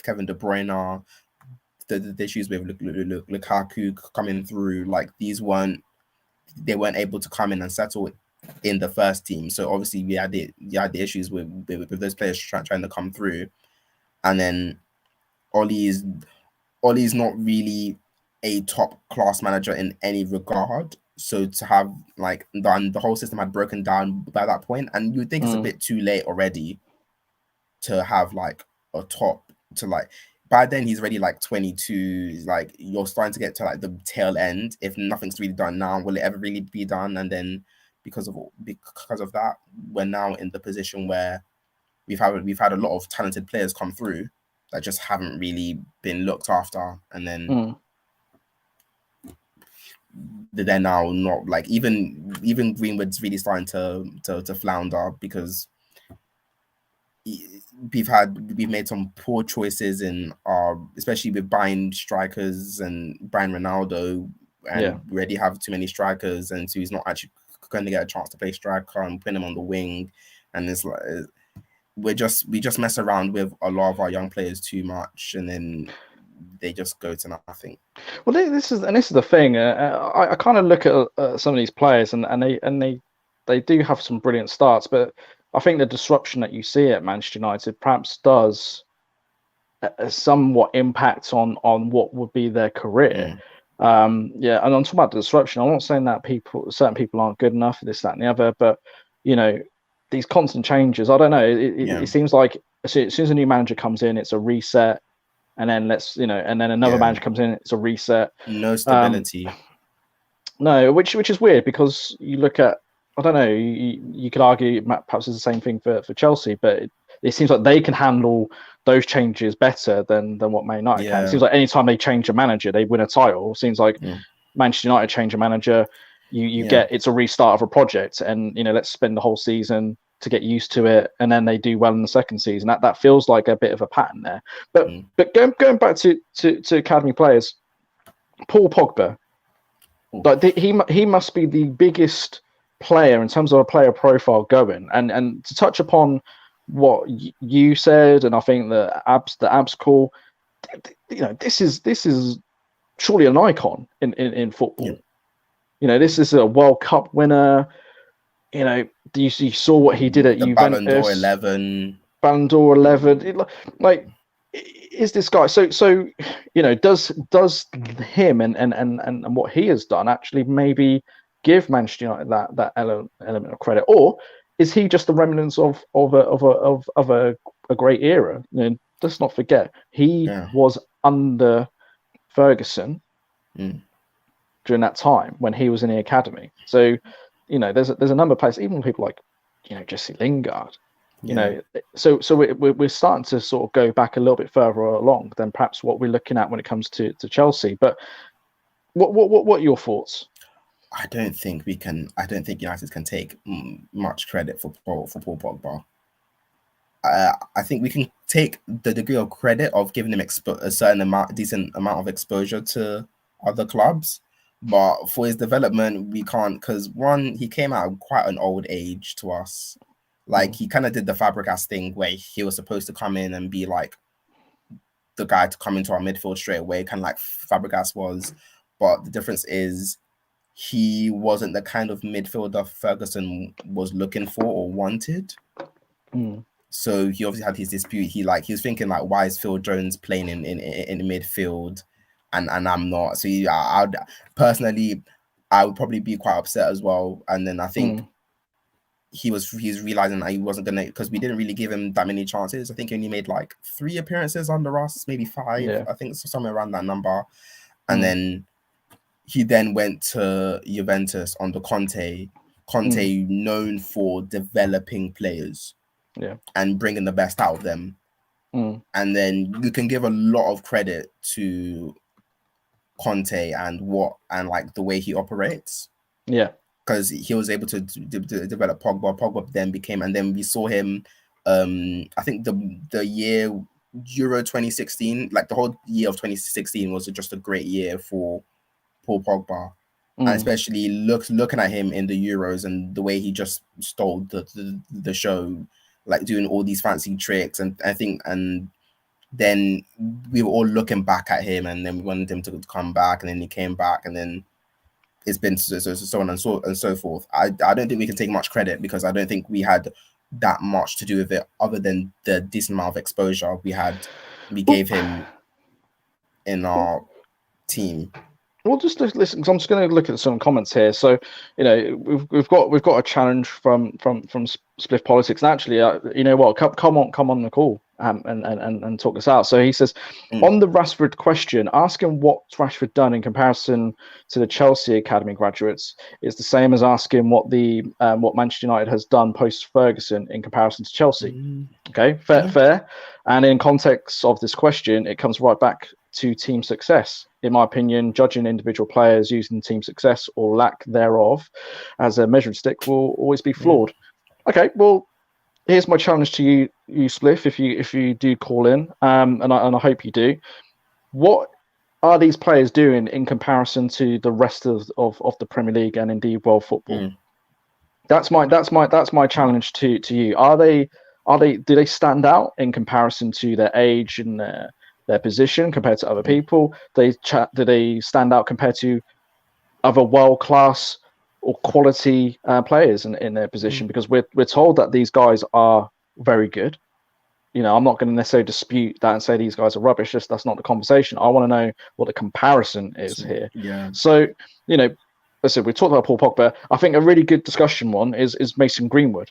Kevin De Bruyne, the issues with Lukaku coming through. Like they weren't able to come in and settle in the first team. So obviously we had the issues with those players trying to come through. And then Ollie's not really a top class manager in any regard. So to have like the whole system had broken down by that point, and you would think it's a bit too late already to have like a top to like. By then he's already like 22. Like you're starting to get to like the tail end. If nothing's really done now, will it ever really be done? And then because of that, we're now in the position where we've had a lot of talented players come through that just haven't really been looked after, and then. They're now not like even Greenwood's really starting to flounder because we've made some poor choices in especially with buying strikers and buying Ronaldo and we already have too many strikers, and so he's not actually going to get a chance to play striker and put him on the wing, and it's like we just mess around with a lot of our young players too much, and then they just go to nothing. Well, this is the thing. I kind of look at some of these players, and they do have some brilliant starts, but I think the disruption that you see at Manchester United perhaps does somewhat impact on what would be their career. And I'm talking about the disruption. I'm not saying that certain people aren't good enough, this, that, and the other, but these constant changes. I don't know. It seems like as soon as a new manager comes in, it's a reset, and then and then another manager comes in, it's a reset. No stability. No, which is weird, because you look at, I don't know, you could argue perhaps it's the same thing for Chelsea, but it seems like they can handle those changes better than what Man United can. It seems like anytime they change a manager, they win a title. It seems like Manchester United change a manager, you get, it's a restart of a project, and let's spend the whole season to get used to it, and then they do well in the second season. That feels like a bit of a pattern there. But going back to academy players, Paul Pogba, like he must be the biggest player in terms of a player profile going. And to touch upon what you said, and I think the abs call, this is surely an icon in football. This is a World Cup winner. You saw what he did at Juventus. Ballon d'Or 11. Is this guy so? Does him and what he has done actually maybe give Manchester United that element of credit, or is he just the remnants of a great era? Let's not forget he was under Ferguson during that time when he was in the academy. So there's a number of players, even people like Jesse Lingard. So we're starting to sort of go back a little bit further along than perhaps what we're looking at when it comes to Chelsea. But what are your thoughts? I don't think United can take much credit for Paul Pogba. I think we can take the degree of credit of giving him a decent amount of exposure to other clubs, but for his development, we can't, because one, he came out of quite an old age to us. Like he kind of did the Fabregas thing where he was supposed to come in and be like the guy to come into our midfield straight away, kind of like Fabregas was. But the difference is he wasn't the kind of midfielder Ferguson was looking for or wanted. So he obviously had his dispute. He was thinking like, why is Phil Jones playing in midfield and I'm not? So I'd personally, I would probably be quite upset as well. And then I think he's realizing that he wasn't gonna, because we didn't really give him that many chances. I think he only made like 3 appearances under us, maybe 5. I think somewhere around that number. And then he then went to Juventus under Conte. Known for developing players, and bringing the best out of them. And then you can give a lot of credit to Conte and like the way he operates. Because he was able to develop Pogba. Pogba then became, and then we saw him. I think the year Euro 2016, like the whole year of 2016, was just a great year for Paul Pogba, and especially looking at him in the Euros and the way he just stole the show, like doing all these fancy tricks, and I think, and then we were all looking back at him, and then we wanted him to come back, and then he came back, and then it's been so on and so forth. I don't think we can take much credit, because I don't think we had that much to do with it, other than the decent amount of exposure we gave him in our team. Well, just listen, because I'm just going to look at some comments here. So, we've got a challenge from Spliff Politics. And actually, you know what? Come on the call and talk this out. So he says, on the Rashford question, asking what's Rashford done in comparison to the Chelsea academy graduates is the same as asking what Manchester United has done post Ferguson in comparison to Chelsea. Okay, fair. And in context of this question, it comes right back to team success. In my opinion, judging individual players using team success or lack thereof as a measuring stick will always be flawed. Okay, well, here's my challenge to you Spliff, if you do call in, and I hope you do. What are these players doing in comparison to the rest of the Premier League and indeed world football? That's my challenge to you. Do they stand out in comparison to their age and their position compared to other people? Do they stand out compared to other world class or quality players in their position? Because we're told that these guys are very good. I'm not going to necessarily dispute that and say these guys are rubbish. Just that's not the conversation. I want to know what the comparison is here. Yeah. So, listen, we talked about Paul Pogba. I think a really good discussion one is Mason Greenwood.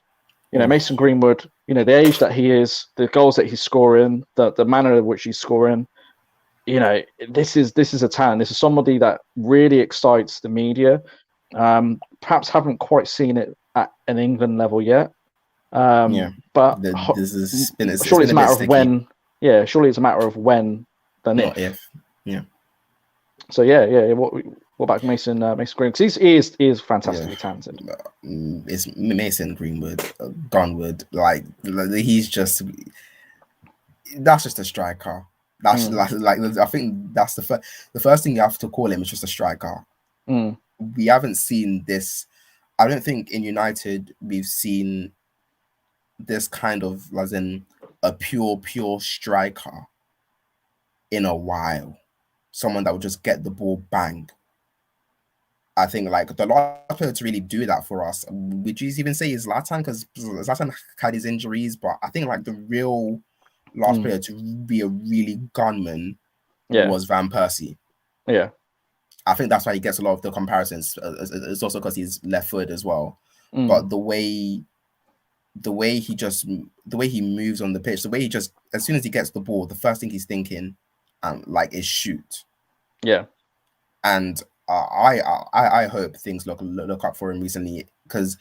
Mason Greenwood, the age that he is, the goals that he's scoring, the manner in which he's scoring, this is a talent. This is somebody that really excites the media. Perhaps haven't quite seen it at an England level yet. But surely it's a matter of when. Yeah, surely it's a matter of when than not if. Yeah. So yeah. What about Mason Greenwood? Because he is fantastically talented. It's Mason Greenwood, Gunwood. Like he's just. That's just a striker. That's like I think that's the first thing you have to call him is just a striker. We haven't seen this. I don't think in United we've seen this kind of, as in a pure striker in a while. Someone that would just get the ball bang. I think like the last player to really do that for us, would you even say is Zlatan? Because Zlatan had his injuries, but I think like the real last player to be a really gunman was Van Persie. Yeah. I think that's why he gets a lot of the comparisons. It's also because he's left foot as well. But the way he moves on the pitch, the way he just, as soon as he gets the ball, the first thing he's thinking is shoot. Yeah. And I hope things look up for him recently, because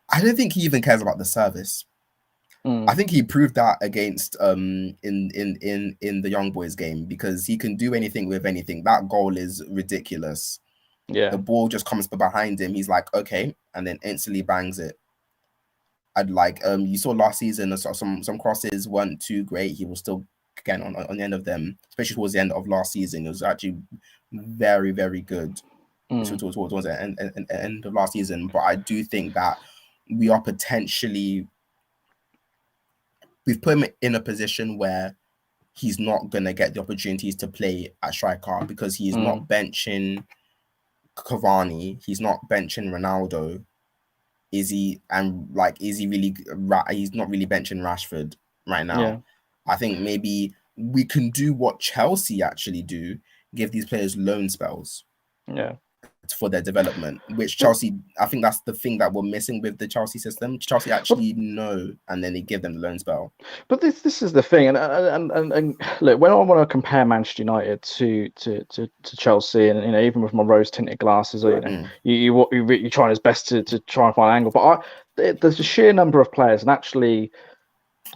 I don't think he even cares about the service. I think he proved that against in the Young Boys game, because he can do anything with anything. That goal is ridiculous. Yeah. The ball just comes behind him. He's like, okay, and then instantly bangs it. I'd like you saw last season some crosses weren't too great. He was still getting on the end of them, especially towards the end of last season. It was actually very, very good towards the end of last season. But I do think that we are potentially, we've put him in a position where he's not going to get the opportunities to play at striker, because he's not benching Cavani, he's not benching Ronaldo. Is he really? He's not really benching Rashford right now. Yeah. I think maybe we can do what Chelsea actually do: give these players loan spells. Yeah. For their development, which Chelsea, I think that's the thing that we're missing with the Chelsea system. Chelsea actually know, and then they give them the loan spell. But this is the thing, and look, when I want to compare Manchester United to Chelsea, and even with my rose tinted glasses, you're trying his best to try and find an angle. But there's a sheer number of players, and actually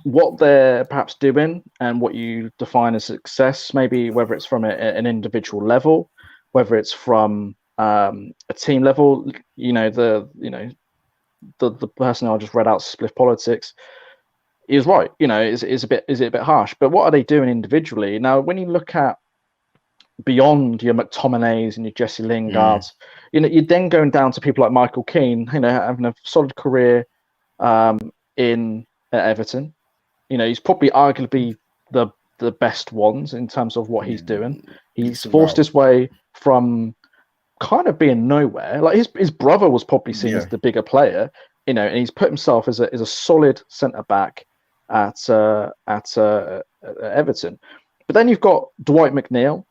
what they're perhaps doing, and what you define as success, maybe whether it's from an individual level, whether it's from a team level, the person I just read out, Spliff Politics, is right. Is a bit harsh. But what are they doing individually? Now, when you look at beyond your McTominays and your Jesse Lingards, you're then going down to people like Michael Keane, having a solid career in Everton. He's probably arguably the best ones in terms of what he's doing. He's forced his way from kind of being nowhere. Like his brother was probably seen as the bigger player, and he's put himself as a solid centre back at Everton. But then you've got Dwight McNeil,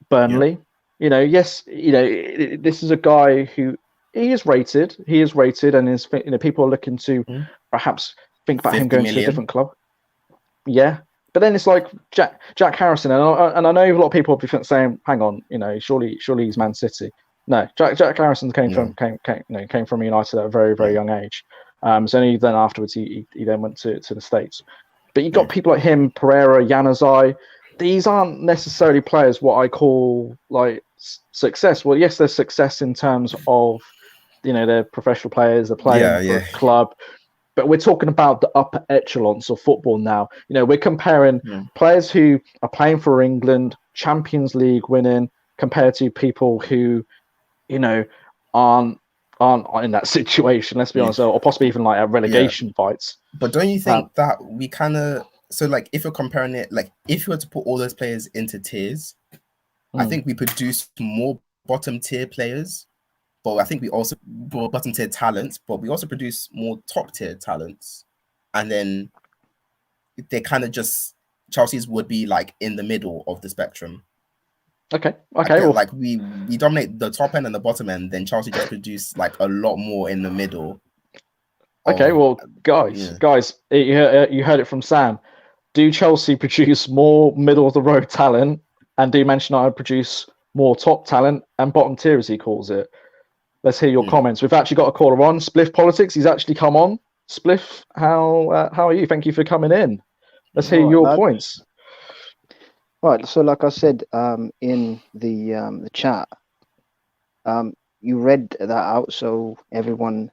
Burnley. This is a guy who he is rated, and is people are looking to perhaps think about him going to a different club. Yeah. But then it's like Jack Harrison, and I know a lot of people will be saying, "Hang on, surely he's Man City." No, Jack Harrison came from United at a very, very young age. So only then afterwards he then went to the States. But you got people like him, Pereira, Januzaj. These aren't necessarily players what I call like success. Well, yes, there's success in terms of they're professional players, they're playing for a club. But we're talking about the upper echelons of football now. We're comparing players who are playing for England, Champions League winning compared to people who, you know, aren't in that situation. Let's be honest, or possibly even like at relegation fights. But don't you think that we kind of like if you're comparing it, like if you were to put all those players into tiers, I think we produce more bottom tier players, but I think we also bottom tier talents, but we also produce more top tier talents, and then they kind of just Chelsea's would be like in the middle of the spectrum. Okay. Like we dominate the top end and the bottom end, then Chelsea just produce like a lot more in the middle. Okay, well, guys, you heard it from Sam. Do Chelsea produce more middle of the road talent, and do Manchester United produce more top talent and bottom tier, as he calls it? Let's hear your comments. We've actually got a caller on Spliff Politics. He's actually come on. Spliff, how are you? Thank you for coming in. Let's hear your points. Right. So, like I said in the chat, you read that out, so everyone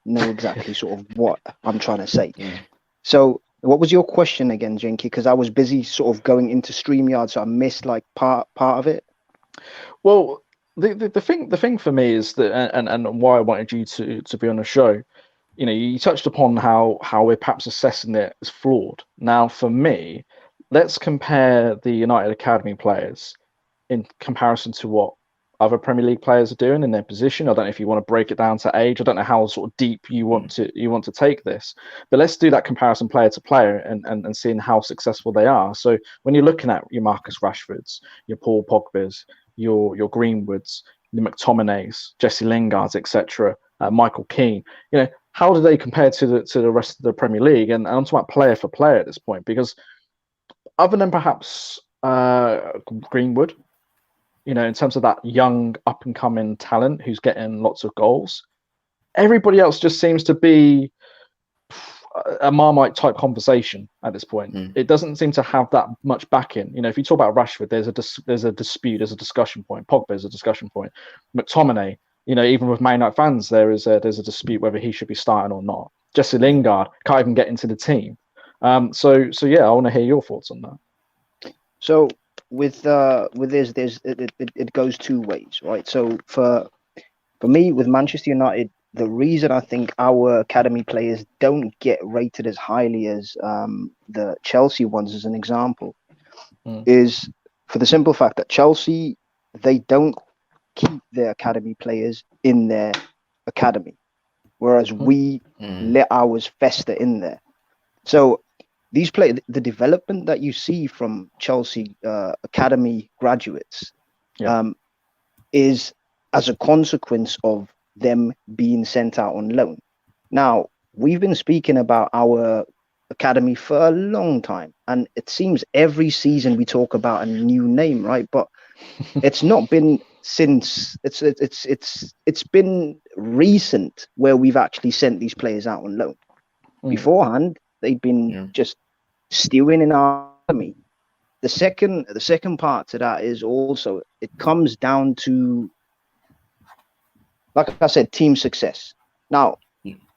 know exactly sort of what I'm trying to say. So, what was your question again, Jinky? Because I was busy sort of going into StreamYard, so I missed like part of it. Well, the thing for me is that, and why I wanted you to be on the show, you know, you touched upon how we're perhaps assessing it as flawed. Now, for me, let's compare the United Academy players in comparison to what other Premier League players are doing in their position. I don't know if you want to break it down to age. I don't know how sort of deep you want to take this, but let's do that comparison player to player and seeing how successful they are. So when you're looking at your Marcus Rashfords, your Paul Pogbas, your Greenwoods, the McTominays, Jesse Lingards, etc., Michael Keane, you know, how do they compare to the rest of the Premier League? And I'm talking about player for player at this point, because other than perhaps Greenwood, you know, in terms of that young up and coming talent who's getting lots of goals, everybody else just seems to be a Marmite type conversation at this point. It doesn't seem to have that much backing. You know, if you talk about Rashford, there's a dispute, there's a discussion point. Pogba is a discussion point. McTominay, you know, even with Man United fans, there's a dispute whether he should be starting or not. Jesse Lingard can't even get into the team. So yeah, I want to hear your thoughts on that. So with this, it goes two ways, right? So for me, with Manchester United, the reason I think our academy players don't get rated as highly as the Chelsea ones, as an example, is for the simple fact that Chelsea, they don't keep their academy players in their academy, whereas we let ours fester in there. So these players, the development that you see from Chelsea academy graduates is as a consequence of them being sent out on loan. Now, we've been speaking about our academy for a long time, and it seems every season we talk about a new name, right? But it's not been since it's been recent where we've actually sent these players out on loan. Beforehand, they've been just stewing in our academy. The second part to that is also it comes down to, like I said, team success. Now,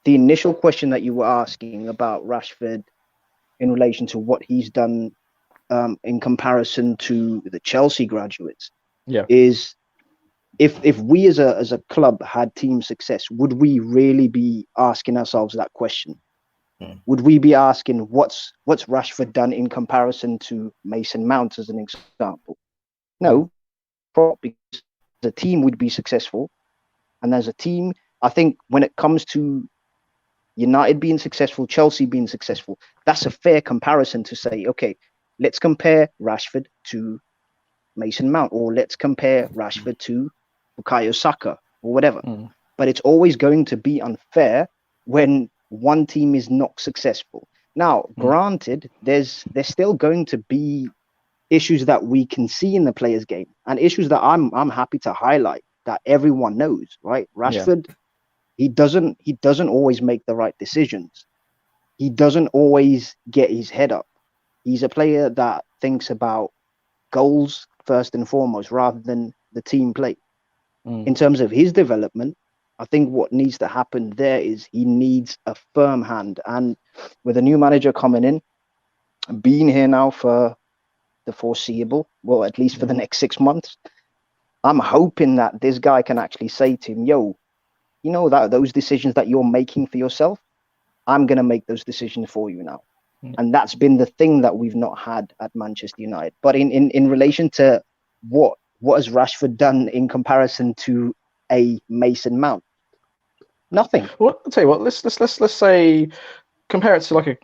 the initial question that you were asking about Rashford in relation to what he's done in comparison to the Chelsea graduates is if we as a club had team success, would we really be asking ourselves that question? Would we be asking what's Rashford done in comparison to Mason Mount as an example? No, because the team would be successful. And as a team, I think when it comes to United being successful, Chelsea being successful, that's a fair comparison to say, okay, let's compare Rashford to Mason Mount, or let's compare Rashford to Bukayo Saka, or whatever. But it's always going to be unfair when one team is not successful. Now, granted, there's still going to be issues that we can see in the players' game, and issues that I'm happy to highlight that everyone knows, right? Rashford, he doesn't always make the right decisions. He doesn't always get his head up. He's a player that thinks about goals first and foremost, rather than the team play. In terms of his development, I think what needs to happen there is he needs a firm hand. And with a new manager coming in, being here now for the foreseeable, well, at least for the next 6 months. I'm hoping that this guy can actually say to him, yo, you know that those decisions that you're making for yourself, I'm going to make those decisions for you now. And that's been the thing that we've not had at Manchester United. But in relation to what has Rashford done in comparison to a Mason Mount? Nothing. Well, I'll tell you what. Let's say compare it to like a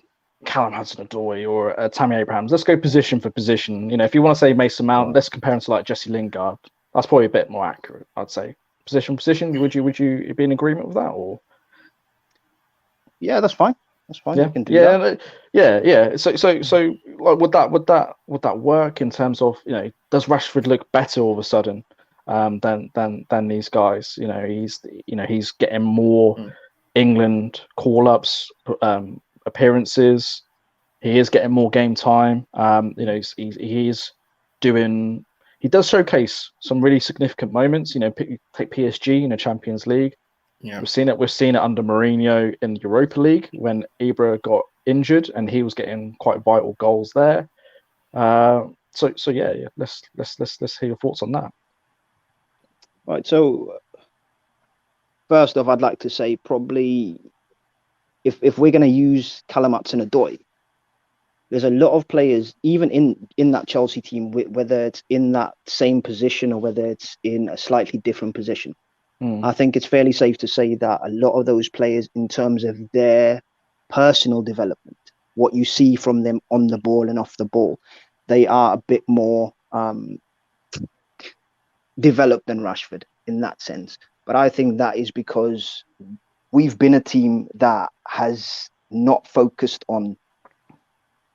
Callum Hudson-Odoi or a Tammy Abrahams. Let's go position for position. You know, if you want to say Mason Mount, let's compare him to like Jesse Lingard. That's probably a bit more accurate, I'd say. Position for position. Would you be in agreement with that, or? Yeah, that's fine. That's fine. Yeah, You can do that. yeah. So like, would that work in terms of, you know, does Rashford look better all of a sudden than these guys? You know, he's getting more England call-ups, appearances. He is getting more game time. You know, he does showcase some really significant moments. You know, take PSG in the Champions League. Yeah, We've seen it under Mourinho in the Europa League when Ibra got injured and he was getting quite vital goals there. So yeah. Let's hear your thoughts on that. Right. So first off, I'd like to say probably if we're going to use Callum Hudson-Odoi, there's a lot of players, even in that Chelsea team, whether it's in that same position or whether it's in a slightly different position. I think it's fairly safe to say that a lot of those players, in terms of their personal development, what you see from them on the ball and off the ball, they are a bit more developed than Rashford in that sense. But I think that is because we've been a team that has not focused on.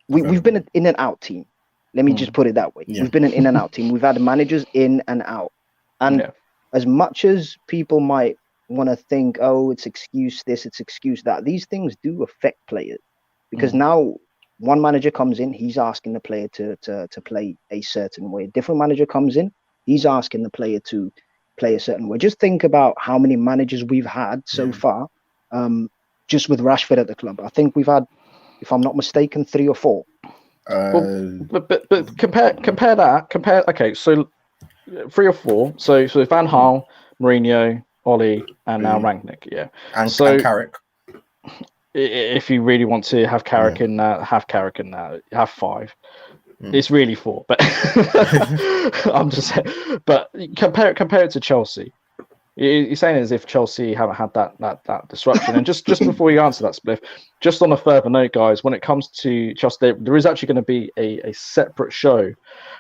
We've been an in and out team. Let me just put it that way. Yeah. We've been an in and out team. We've had managers in and out. And as much as people might want to think, oh, it's excuse this, it's excuse that, these things do affect players. Because now one manager comes in, he's asking the player to play a certain way. A different manager comes in, he's asking the player to play a certain way. Just think about how many managers we've had so far, just with Rashford at the club. I think we've had, if I'm not mistaken, 3 or 4. But compare that. Okay, so 3 or 4. So Van Gaal, Mourinho, Oli, and now Rangnick. Yeah, and Carrick. If you really want to have Carrick in that, have 5. It's really 4, but I'm just saying. But compare it to Chelsea. You're saying as if Chelsea haven't had that disruption. And just before you answer that, Spliff, just on a further note, guys, when it comes to Chelsea, there is actually going to be a separate show.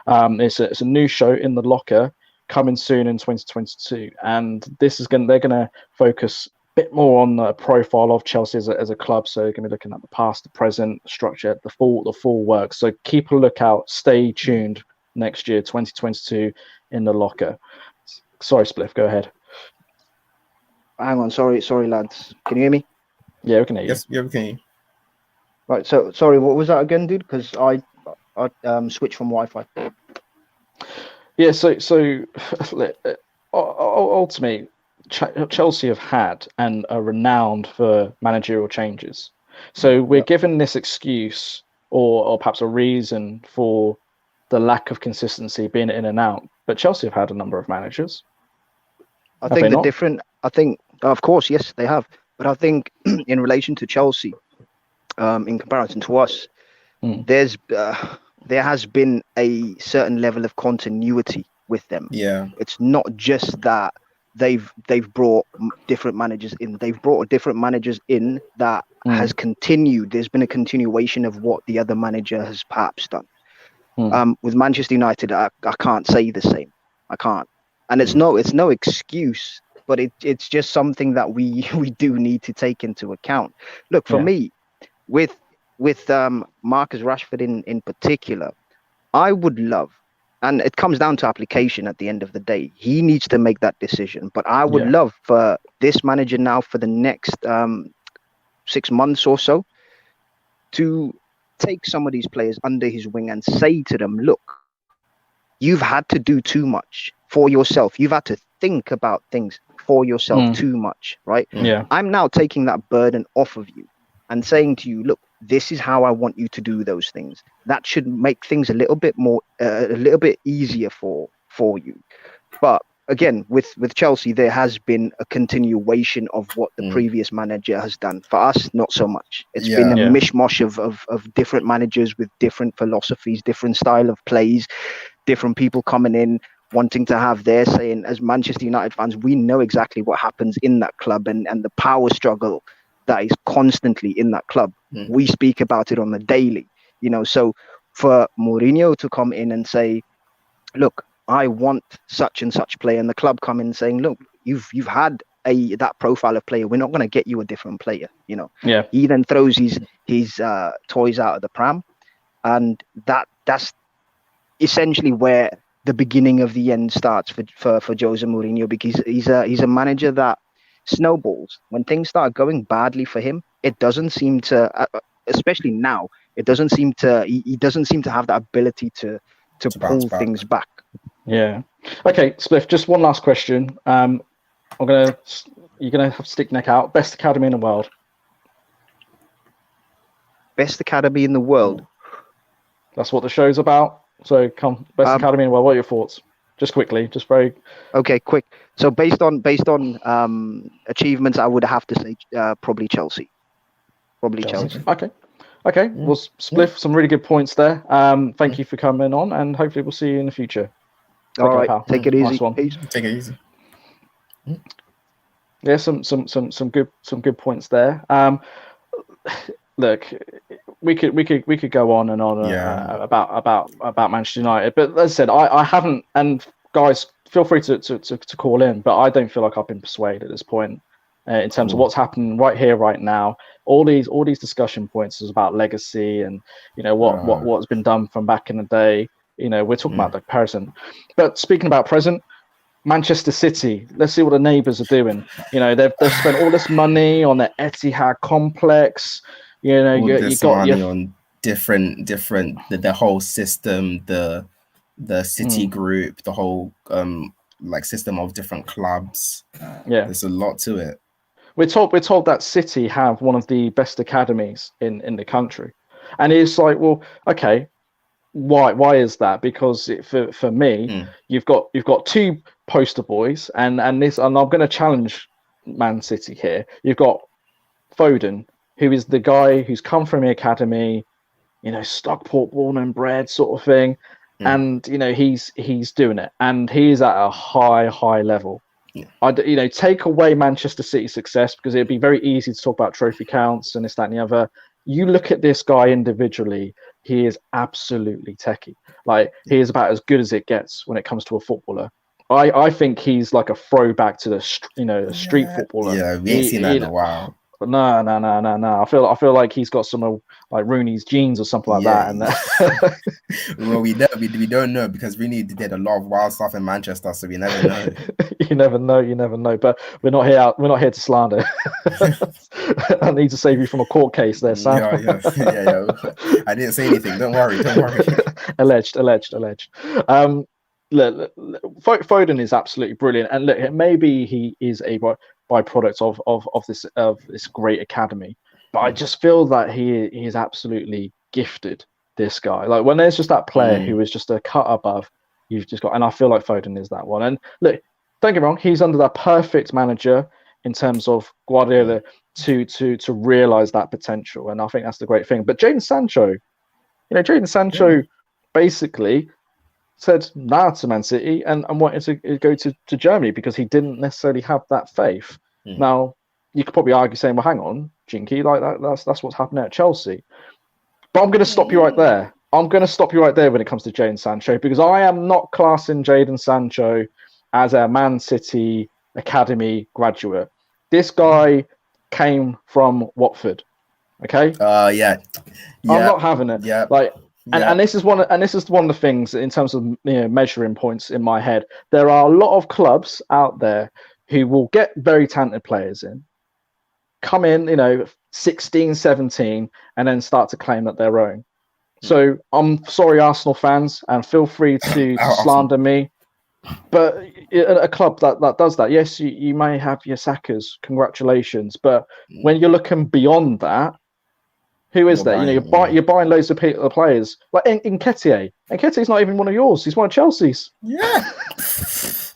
It's a new show in the locker coming soon in 2022, and they're going to focus a bit more on the profile of Chelsea as a club. So they're going to be looking at the past, the present, structure, the full work. So keep a lookout. Stay tuned next year, 2022, in the locker. Sorry, Spliff, go ahead. Hang on, sorry, lads. Can you hear me? Yeah, we can hear you. Yes, yeah, we can hear you. Right, so sorry, what was that again, dude? Because I switched from Wi-Fi. Yeah, so ultimately, Chelsea have had and are renowned for managerial changes. So we're given this excuse or perhaps a reason for the lack of consistency being in and out. But Chelsea have had a number of managers. I think of course, yes, they have. But I think in relation to Chelsea, in comparison to us, there has been a certain level of continuity with them. Yeah, it's not just that they've brought different managers in. They've brought different managers in that has continued. There's been a continuation of what the other manager has perhaps done. With Manchester United, I can't say the same. I can't. And it's no excuse, but it's just something that we do need to take into account. Look, for me, with Marcus Rashford in particular, I would love, and it comes down to application at the end of the day. He needs to make that decision. But I would love for this manager now for the next 6 months or so to take some of these players under his wing and say to them, look, you've had to do too much for yourself. You've had to think about things for yourself too much, right? Yeah. I'm now taking that burden off of you and saying to you, look, this is how I want you to do those things. That should make things a little bit more, a little bit easier for you. But again, with Chelsea, there has been a continuation of what the previous manager has done. For us, not so much. It's been a mishmash of different managers with different philosophies, different style of plays, different people coming in, wanting to have their say. And as Manchester United fans, we know exactly what happens in that club and the power struggle that is constantly in that club. We speak about it on the daily, so for Mourinho to come in and say, look, I want such and such player, and the club come in saying, look, you've had that profile of player, we're not going to get you a different player. He then throws his toys out of the pram, and that's essentially where the beginning of the end starts for Jose Mourinho, because he's a manager that snowballs. When things start going badly for him, it doesn't seem to, especially now, he doesn't seem to have that ability to pull things back. Yeah. Okay, Spliff, just one last question. You're gonna have to stick neck out. Best academy in the world. Best academy in the world. That's what the show's about. So come, best academy in the world. What are your thoughts? Just quickly, just very. Okay, quick. So based on achievements, I would have to say probably Chelsea. Probably Chelsea. Okay. Well, Spliff, some really good points there. Thank you for coming on, and hopefully we'll see you in the future. All right, take it easy. Nice one. Take it easy. Yeah, some good points there. Look, we could go on and on about Manchester United, but as I said, I haven't. And guys, feel free to call in, but I don't feel like I've been persuaded at this point in terms of what's happening right here, right now. All these discussion points is about legacy and what's been done from back in the day. We're talking about the present. But speaking about present, Manchester City, let's see what the neighbours are doing. They've spent all this money on the Etihad complex. You got money on different the whole system, the City group, the whole system of different clubs. Yeah, there's a lot to it. We're told that City have one of the best academies in the country, and it's like, well, okay. Why is that? Because for me, you've got two poster boys, and I'm going to challenge Man City here. You've got Foden, who is the guy who's come from the academy, Stockport born and bred sort of thing, and he's doing it, and he's at a high level. Yeah. Take away Manchester City's success, because it'd be very easy to talk about trophy counts and this, that, and the other. You look at this guy individually, he is absolutely techie. Like, he is about as good as it gets when it comes to a footballer. I think he's like a throwback to the street footballer. Yeah, we ain't seen that in a while. No. I feel like he's got some like Rooney's genes or something like that. And well, we don't know, because Rooney did a lot of wild stuff in Manchester, so we never know. You never know. But we're not here to slander. I need to save you from a court case there, Sam. Yeah. I didn't say anything. Don't worry. Alleged. Look, Foden is absolutely brilliant, and look, maybe he is a byproduct of this great academy, but I just feel that he is absolutely gifted. This guy, like, when there's just that player who is just a cut above, you've just got, and I feel like Foden is that one. And look, don't get me wrong, he's under the perfect manager in terms of Guardiola to realize that potential, and I think that's the great thing. But Jadon Sancho, basically said nah to Man City and wanted to go to Germany because he didn't necessarily have that faith. Now, you could probably argue saying, well, hang on, Jinky, like that's what's happening at Chelsea. But I'm going to stop you right there. I'm going to stop you right there when it comes to Jadon Sancho, because I am not classing Jadon Sancho as a Man City academy graduate. This guy came from Watford. Okay. Yeah. I'm not having it. Yeah. And this is one of the things in terms of measuring points in my head. There are a lot of clubs out there who will get very talented players in, come in, 16, 17, and then start to claim that they're own. So I'm sorry, Arsenal fans, and feel free to slander me. But a club that does that, yes, you may have your Sakas, congratulations. But when you're looking beyond that, Who is You're there? You know, buying, you're buying loads of players like Nketiah. Nketiah's not even one of yours. He's one of Chelsea's. Yeah. It's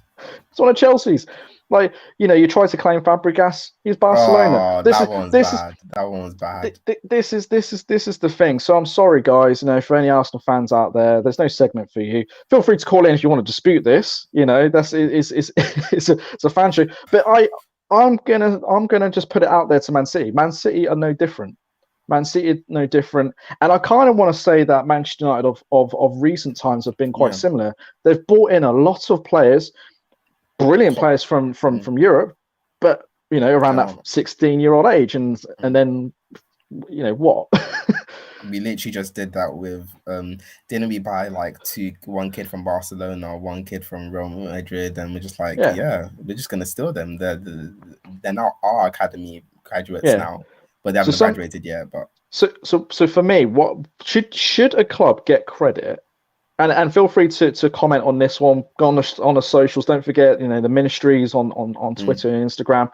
one of Chelsea's. Like, you know, you try to claim Fabregas. He's Barcelona. Oh, that one's bad. That one's bad. This is the thing. So I'm sorry, guys. You know, for any Arsenal fans out there, there's no segment for you. Feel free to call in if you want to dispute this. You know, it's a fan show. But I'm gonna just put it out there to Man City. Man City are no different. Man City are no different. And I kind of want to say that Manchester United of recent times have been quite similar. They've brought in a lot of players, brilliant players from Europe, but you know, around that 16-year-old age, and then, you know what? We literally just did that with didn't we buy like one kid from Barcelona, one kid from Real Madrid, and we're just like, we're just gonna steal them. They're now our academy graduates now, but they haven't graduated yet. But so for me, what should a club get credit? And feel free to comment on this one. Go on the socials. Don't forget, you know, the ministries on Twitter and Instagram.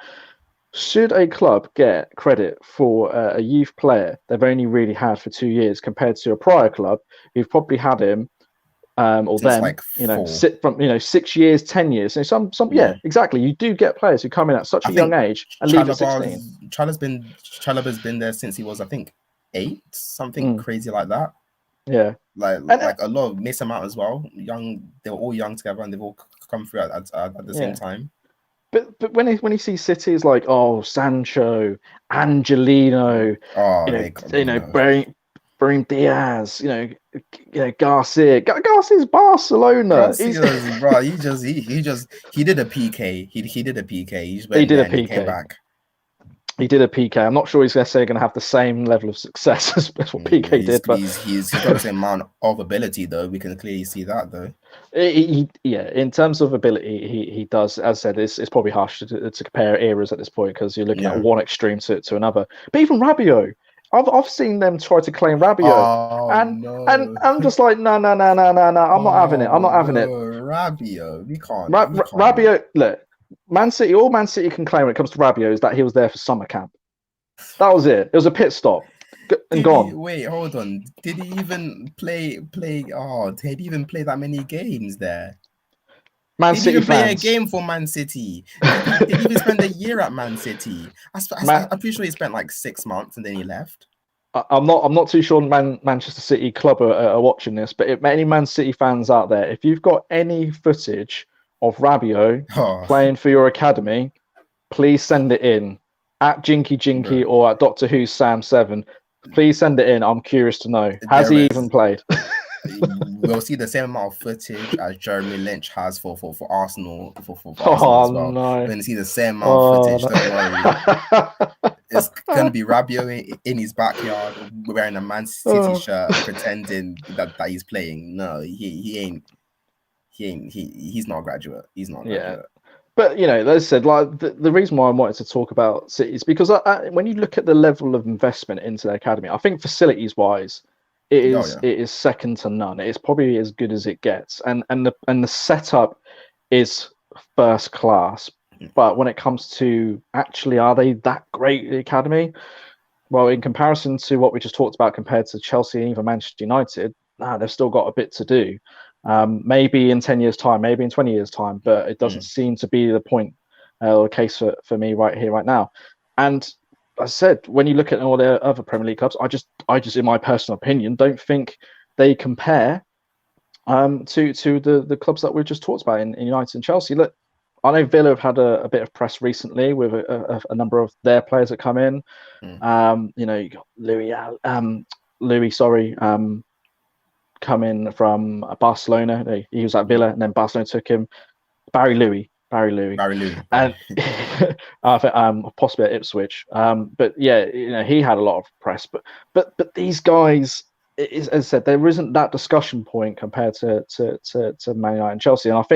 Should a club get credit for a youth player they've only really had for 2 years compared to a prior club who've probably had him or them, like you know, 6 years, 10 years? So exactly. You do get players who come in at such a young age and leave at 16. Chalaba's been there since he was, I think, 8, something crazy like that. Yeah, like a lot of Mason Mount as well. Young, they were all young together, and they've all come through at the same time. But when he sees cities like Sancho, Angelino, Brahim Diaz, you know Garcia. Garcia's Barcelona. Garcia's, bro, he did a PK. He did a PK. He did a PK. He came back. He did a PK. I'm not sure he's necessarily going to have the same level of success as what PK did. But he's got the same amount of ability, though. We can clearly see that, though. In terms of ability, he does. As I said, it's probably harsh to compare eras at this point because you're looking at one extreme to another. But even Rabiot, I've seen them try to claim Rabiot, and I'm just like, no. I'm not having it. I'm not having it. Rabiot, we can't. Rabiot, look. Man City, all Man City can claim when it comes to Rabiot is that he was there for summer camp. That was it. It was a pit stop and gone. Wait, hold on. Did he even play? Did he even play that many games there? Man City fans. Play a fans. game for Man City. Did he even spend a year at Man City? I'm pretty sure he spent like 6 months and then he left. I'm not too sure Manchester City club are watching this, but any Man City fans out there, if you've got any footage of Rabiot playing for your academy, please send it in at Jinky or at Doctor Who's Sam7. Please send it in. I'm curious to know. Has he even played? We'll see the same amount of footage as Jeremy Lynch has for Arsenal for Arsenal as well. No. We're gonna see the same amount of footage. Don't worry. It's gonna be Rabiot in his backyard wearing a Man City shirt, pretending that he's playing. No, he ain't. He's not a graduate. He's not a graduate. But you know, as I said, like the reason why I wanted to talk about City is because when you look at the level of investment into their academy, I think facilities wise, it is second to none. It's probably as good as it gets, and the setup is first class. But when it comes to actually, are they that great, the academy? Well, in comparison to what we just talked about, compared to Chelsea and even Manchester United, they've still got a bit to do. Maybe in 10 years' time, maybe in 20 years' time, but it doesn't seem to be the point or case for me right here, right now. And as I said, when you look at all the other Premier League clubs, I just, in my personal opinion, don't think they compare to the clubs that we've just talked about in United and Chelsea. Look, I know Villa have had a bit of press recently with a number of their players that come in. You know, you got Louis, come in from Barcelona. He was at Villa, and then Barcelona took him. Barry Louis, and possibly at Ipswich. But yeah, you know, he had a lot of press. But these guys, as I said, there isn't that discussion point compared to Man United and Chelsea, and I think